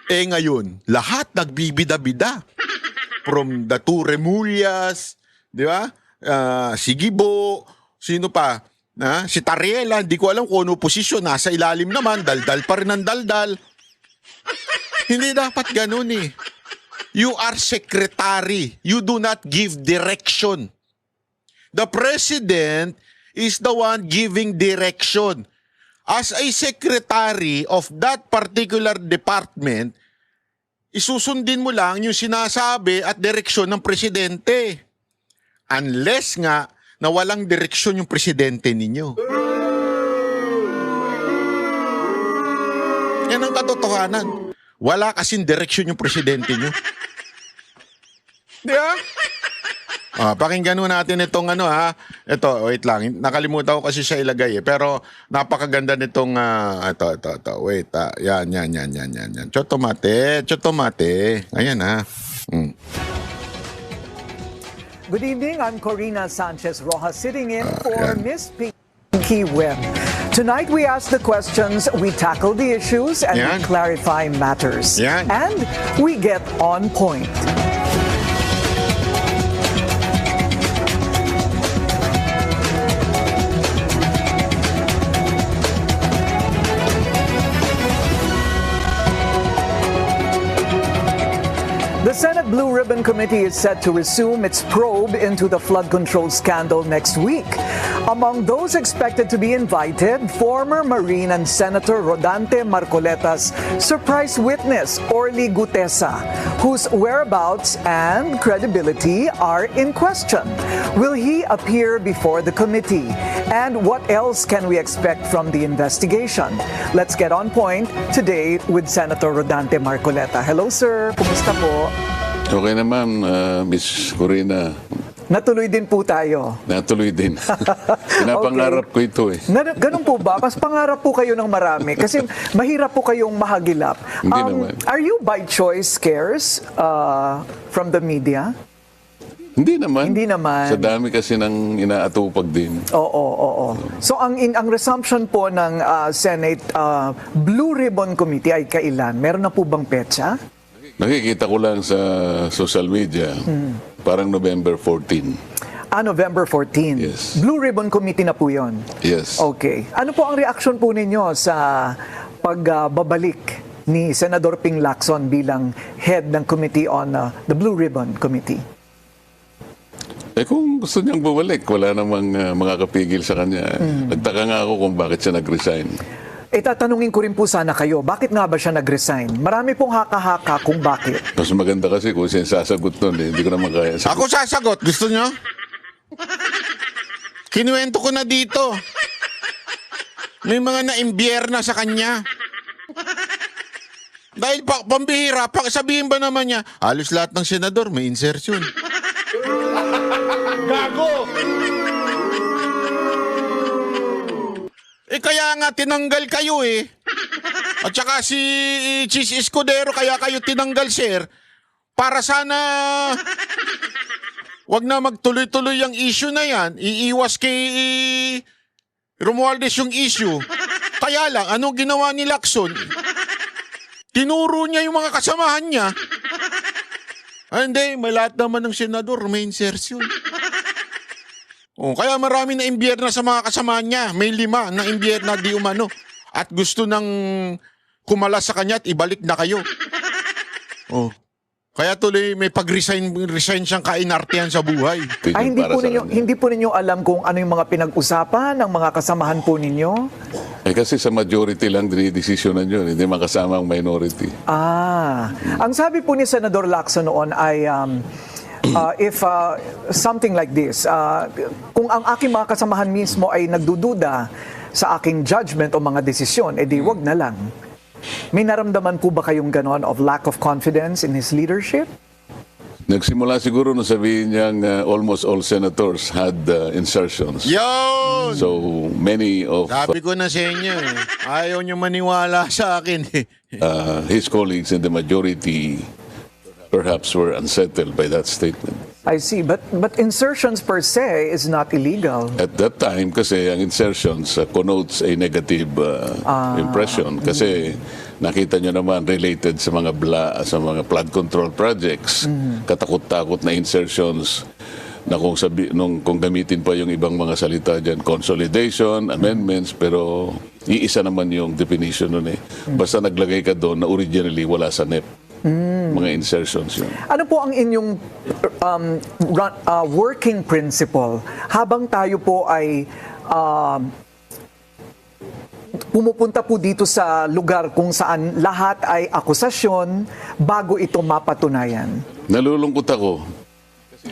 Ngayon, lahat nagbibida-bida. From the two Remulias, di ba? Si Gibo, sino pa? Si Tariela, hindi ko alam kung ano posisyon. Nasa ilalim naman, daldal pa rin ang daldal. Hindi dapat ganun eh. You are secretary. You do not give direction. The president is the one giving direction. As a secretary of that particular department, isusundin mo lang yung sinasabi at direksyon ng presidente. Unless nga na walang direksyon yung presidente ninyo. Yan ang katotohanan. Wala kasing direksyon yung presidente nyo. Di ba? Pakinggan natin itong Ito, wait lang. Nakalimutan ko kasi siya ilagay eh. Pero napakaganda nitong ito. Wait, yan. Chotomate. Ayan Good evening, I'm Corina Sanchez Rojas sitting in for Miss Pinky Webb. Tonight we ask the questions, we tackle the issues, and we clarify matters. And we get on point. The Senate Blue Ribbon Committee is set to resume its probe into the flood control scandal next week. Among those expected to be invited, former Marine and Senator Rodante Marcoleta's surprise witness, Orly Gutesa, whose whereabouts and credibility are in question. Will he appear before the committee? And what else can we expect from the investigation? Let's get on point today with Senator Rodante Marcoleta. Hello, sir. Kumusta po? Okay naman, Miss Corina. Natuloy din po tayo. Natuloy din. Pinapangarap ko ito eh. Ganun po ba? Mas pangarap po kayo ng marami kasi mahirap po kayong mahagilap. Hindi naman. Are you by choice scarce from the media? Hindi naman. Hindi naman. Sa dami kasi ng inaatupag din. Oo. So ang resumption po ng Senate Blue Ribbon Committee ay kailan? Meron na po bang petsa? Nakikita ko lang sa social media, parang November 14. November 14. Yes. Blue Ribbon Committee na po yon. Yes. Okay. Ano po ang reaksyon po ninyo sa pagbabalik ni Senador Ping Lacson bilang head ng Committee on the Blue Ribbon Committee? Kung gusto niyang bumalik, wala namang makakapigil sa kanya. Nagtaka nga ako kung bakit siya nag-resign. Tatanungin ko rin po sana kayo, bakit nga ba siya nag-resign? Marami pong haka-haka kung bakit. Mas maganda kasi kung siya sasagot nun eh. Hindi ko naman kaya sagot. Ako sasagot. Gusto nyo? Kinuwento ko na dito. May mga naimbierna sa kanya. Dahil pambihira, sabihin ba naman niya, halos lahat ng senador may insertion. Gago! Kaya nga tinanggal kayo eh. At saka si Chis Escudero, kaya kayo tinanggal, sir. Para sana wag na magtuloy-tuloy ang issue na yan. Iiwas kay Romualdez yung issue. Kaya lang, anong ginawa ni Lacson? Tinuro niya yung mga kasamahan niya. Hindi, may lahat naman ng senador, may insertion. Kaya marami na imbierna sa mga kasama niya. May 5 na imbierna di umano. At gusto nang kumala sa kanya at ibalik na kayo. Kaya tuloy may pag-resign siyang kainartehan sa buhay. Hindi po ninyo alam kung ano yung mga pinag-usapan ng mga kasamahan po ninyo? Kasi sa majority lang dinidesisyonan yun. Hindi makasama ang minority. Ang sabi po ni Senador Lacson noon ay if something like this, kung ang aking mga kasamahan mismo ay nagdududa sa aking judgment o mga desisyon, edi wag na lang. May naramdaman po ba kayong ganon of lack of confidence in his leadership? Nagsimula siguro nung sabihin niyang almost all senators had insertions. Yun! So many of Sabi ko na sa inyo eh. Ayaw niyo maniwala sa akin eh. his colleagues in the majority perhaps were unsettled by that statement. I see, but insertions per se is not illegal. At that time, kasi ang insertions connotes a negative impression. Kasi nakita nyo naman related sa mga flood control projects, katakot-takot na insertions na kung gamitin pa yung ibang mga salita dyan, consolidation, amendments, pero iisa naman yung definition nun eh. Basta naglagay ka doon na originally wala sa NEP. Mga insertions yun. Ano po ang inyong working principle habang tayo po ay pumupunta po dito sa lugar kung saan lahat ay akusasyon bago ito mapatunayan? Nalulungkot ako.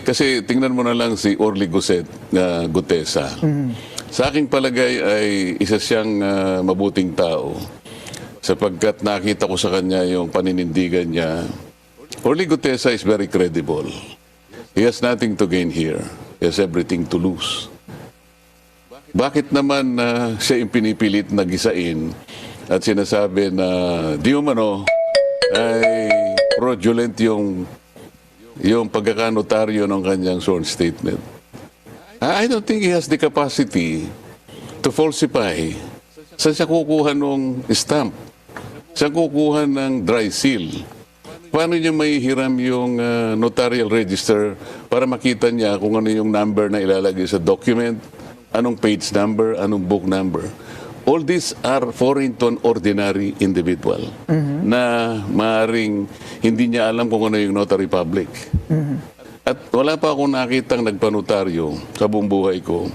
Kasi tingnan mo na lang si Orly Gutesa. Sa aking palagay ay isa siyang mabuting tao. Sapagkat nakita ko sa kanya yung paninindigan niya. Orly Gutesa is very credible. He has nothing to gain here. He has everything to lose. Bakit naman siya yung pinipilit na gisain at sinasabi na di umano ay fraudulent yung pagkakanotaryo ng kanyang sworn statement? I don't think he has the capacity to falsify. Saan siya kukuha ng stamp? Saan kukuha ng dry seal? Paano niya may hiram yung notarial register para makita niya kung ano yung number na ilalagay sa document, anong page number, anong book number? All these are foreign to an ordinary individual na maaaring hindi niya alam kung ano yung notary public. At wala pa akong nakitang nagpanotaryo sa buong buhay ko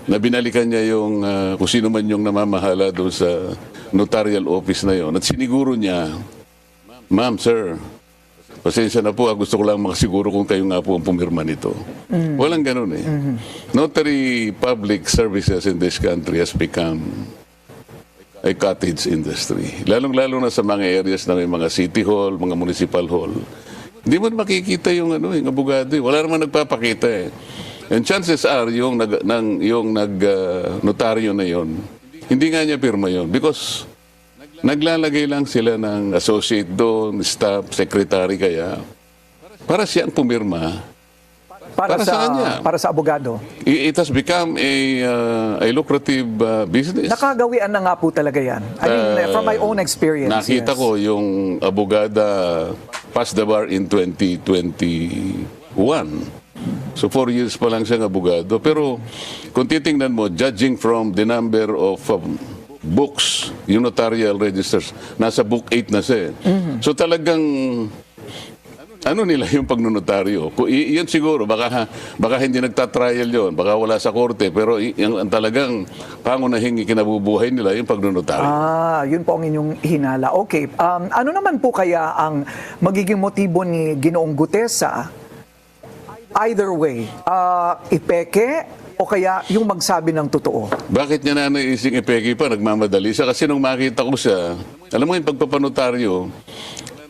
na binalikan niya yung kung sino man yung namamahala doon sa notarial office na yon. At siniguro niya, ma'am, sir, pasensya na po, gusto ko lang makasiguro kung kayo nga po ang pumirma nito. Walang ganun eh. Notary public services in this country has become a cottage industry. Lalong-lalo na sa mga areas na may mga city hall, mga municipal hall. Hindi mo makikita yung yung abogado. Wala naman nagpapakita eh. And chances are, yung notaryo na yon, hindi nga niya pirma yon because naglalagay lang sila ng associate doon, staff, secretary kaya, para siya ang pumirma. Para sa kanya. Para sa abogado. It has become a lucrative business. Nakagawian na nga po talaga yan. I mean, from my own experience. Nakita ko yung abogada passed the bar in 2021. So 4 years pa lang siyang abogado. Pero kung titingnan mo, judging from the number of books, yung notarial registers, nasa book 8 na siya. So talagang ano nila yung pagnonotaryo? Yan siguro, baka hindi nagtatrial yon, baka wala sa korte, pero yung talagang pangunahing kinabubuhay nila yung pagnonotaryo. Yun po ang inyong hinala. Okay, ano naman po kaya ang magiging motibo ni Ginoong Gutesa? Either way, ipeke o kaya yung magsabi ng totoo? Bakit niya na naising ipeke pa? Nagmamadali siya. Kasi nung makita ko siya, alam mo yung pagpapanotaryo,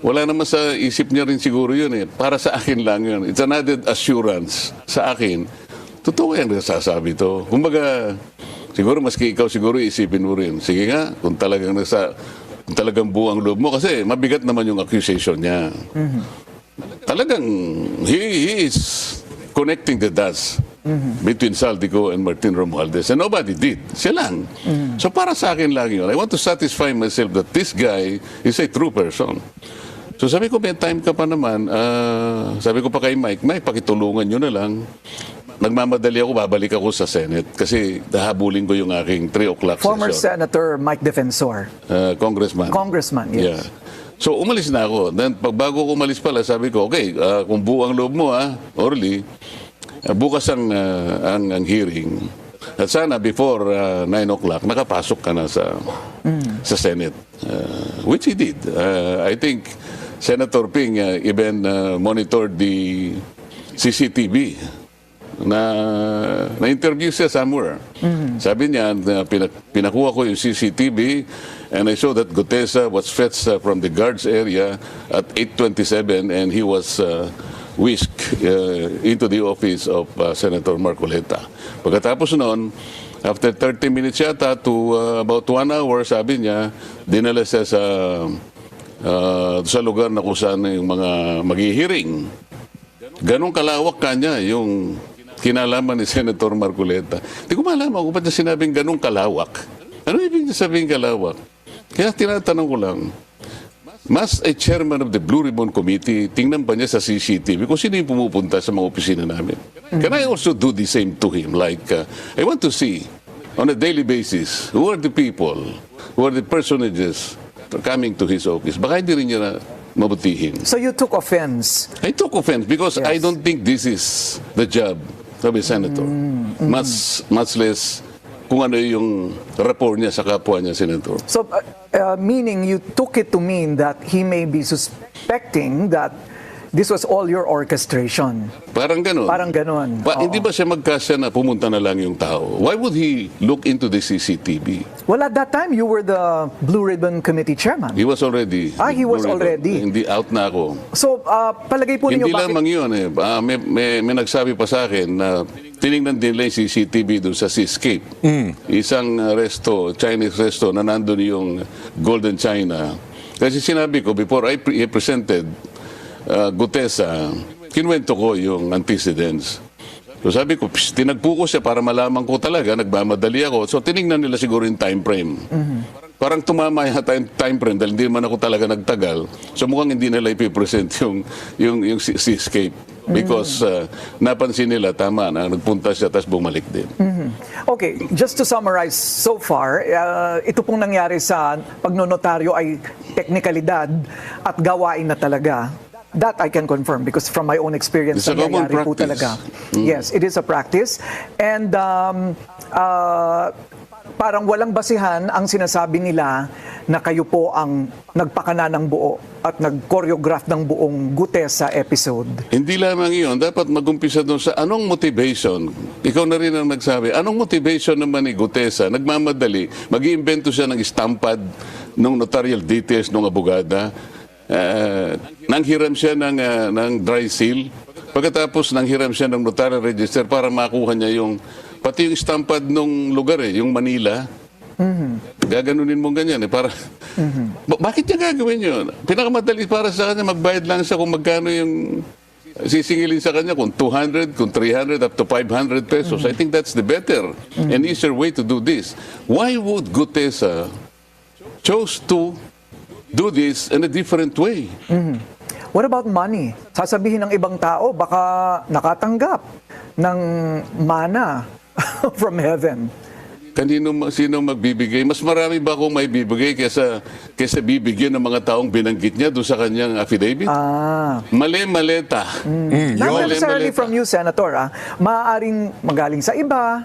wala naman sa isip niya rin siguro yun eh. Para sa akin lang yun. It's an added assurance sa akin. Totoo yan nasasabi to. Kumbaga, siguro maski ikaw siguro isipin mo rin. Sige nga, kung talagang buo ang loob mo. Kasi mabigat naman yung accusation niya. Talagang, he is connecting the dots between Saldico and Martin Romualdez. And nobody did. Siya lang. So para sa akin lang yun. I want to satisfy myself that this guy is a true person. So sabi ko, may time ka pa naman. Sabi ko pa kay Mike, pakitulungan nyo na lang. Nagmamadali ako, babalik ako sa Senate. Kasi dahabulin ko yung aking 3 o'clock Former session. Senator Mike Defensor. Congressman. Congressman, yes. Yeah. So umalis na ako. Then bago ko umalis pala, sabi ko, okay, kung buo ang loob mo, Orly, bukas ang hearing. At sana before 9 o'clock, nakapasok ka na sa Senate. Which he did. I think Senator Ping even monitored the CCTV na-interview siya somewhere. Sabi niya, pinakuha ko yung CCTV and I saw that Gutesa was fetched from the guards area at 8:27 and he was whisked into the office of Senator Marcoleta. Pagkatapos noon, after 30 minutes yata to about 1 hour, sabi niya, dinala siya sa lugar na kung saan yung mga maghihiring. Ganong kalawak kanya yung kinalaman ni Senator Marcoleta. Hindi ko malaman kung ba't niya sinabing ganong kalawak. Ano ibig niya sabihin kalawak? Kaya tinatanong ko lang, mas a chairman of the Blue Ribbon Committee, tingnan pa niya sa CCTV kung sino yung pumupunta sa mga opisina namin. Can I also do the same to him? Like, I want to see on a daily basis who are the people, who are the personages coming to his office. Baka hindi rin niya na mabutihin. So you took offense? I took offense because I don't think this is the job of a senator. Much less kung ano yung rapport niya sa kapwa niya, senator. So, meaning you took it to mean that he may be suspecting that this was all your orchestration. Parang ganun. Parang ganun. Hindi ba siya magkasya na pumunta na lang yung tao? Why would he look into the CCTV? Well, at that time, you were the Blue Ribbon Committee chairman. He was already. He was already. Hindi, out na ako. So, palagay po ninyo Hindi lamang yun eh. May nagsabi pa sa akin na tinignan din nila yung CCTV doon sa Seascape. Isang Chinese resto na nandun yung Golden China. Kasi sinabi ko, before I presented Gutesa, kinuwento ko yung antecedents. So sabi ko, tinagpo ko siya para malaman ko talaga, nagmamadali ako. So tinignan nila siguro yung time frame. Parang tumama yata yung time frame dahil hindi man ako talaga nagtagal. So mukhang hindi nila ipipresent yung Seascape. Because napansin nila, tama na, nagpunta siya tapos bumalik din. Okay, just to summarize so far, ito pong nangyari sa pagnonotaryo ay teknikalidad at gawain na talaga. That I can confirm because from my own experience, It's a common nangyayari po practice. talaga. Yes, it is a practice. And parang walang basihan ang sinasabi nila na kayo po ang nagpakana ng buo at nag-choreograph ng buong Gutesa episode. Hindi lamang iyon, dapat mag-umpisa doon sa anong motivation. Ikaw na rin ang nagsabi, anong motivation naman ni Gutesa? Nagmamadali, mag-iimbento siya ng estampad ng notarial details ng abogada. Nanghiram siya ng dry seal. Pagkatapos nanghiram siya ng notarial register para makuha niya pati yung estampad ng lugar yung Manila. Gaganunin mo ganyan para bakit niya gagawin yun? Pinakamadali para sa kanya magbayad lang siya kung magkano yung sisingilin sa kanya, kung 200, kung 300, up to 500 pesos. I think that's the better and easier way to do this. Why would Gutesa chose to do this in a different way? What about money? Sasabihin ng ibang tao, baka nakatanggap ng mana from heaven. Sino magbibigay? Mas marami ba akong may bibigay kesa bibigyan ng mga taong binanggit niya doon sa kanyang affidavit? Mali-maleta. Not necessarily from you, Senator. Maaaring magaling sa iba.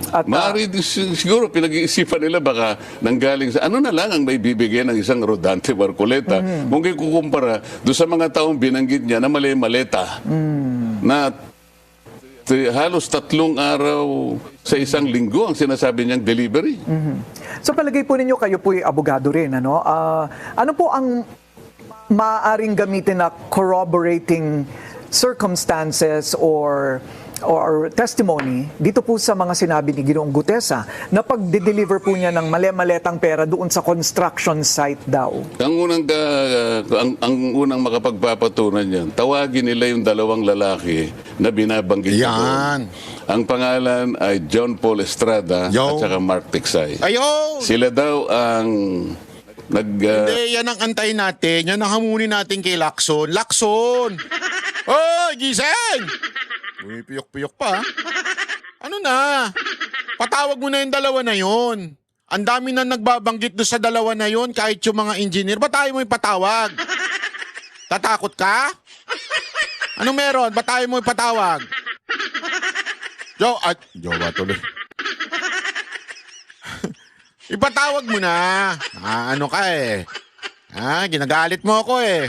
At, Maaari siguro pinag-iisipan nila baka nanggaling sa ano na lang ang may bibigay ng isang Rodante Marcoleta. Kung kukumpara doon sa mga taong binanggit niya na mali-maleta na halos 3 araw sa isang linggo ang sinasabi niyang delivery. So palagay po ninyo, kayo po'y abogado rin, ano? Ano po ang maaaring gamitin na corroborating circumstances or testimony dito po sa mga sinabi ni Ginoong Gutesa na pag-deliver po niya ng mali-maletang pera doon sa construction site daw? Ang unang makapagpapatunan yan, tawagin nila yung 2 lalaki na binabanggit niya doon. Ang pangalan ay John Paul Estrada at saka Mark Tiksay. Ayun! Sila daw ang Hindi, yan ang antayin natin. Yan ang hamunin natin kay Lacson. Lacson! Oy, gising! Uy, piyok-piyok pa. Ano na? Patawag mo na yung 2 na yun. Ang dami na nagbabanggit doon sa 2 na yun, kahit yung mga engineer. Ba't tayo mo ipatawag? Tatakot ka? Anong meron? Ba't tayo mo ipatawag? Jowa tuloy. Ipatawag mo na. Ano ka eh. Ginagalit mo ako eh.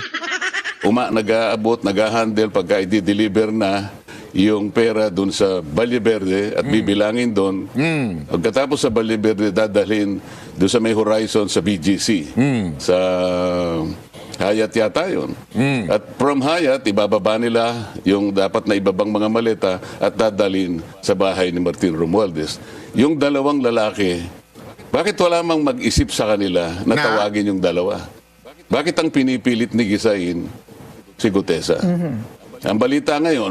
nag-aabot, nag-handle pagka i-deliver na yung pera dun sa Valle Verde at bibilangin doon. Pagkatapos sa Valle Verde, dadalhin doon sa may horizon sa BGC. Sa Hyatt yata yun. At from Hyatt, ibababa nila yung dapat na ibabang mga maleta at dadalhin sa bahay ni Martin Romualdez. Yung 2 lalaki, bakit wala mang mag-isip sa kanila na tawagin yung 2? Bakit ang pinipilit ni Gisain si Gutesa? Ang balita ngayon,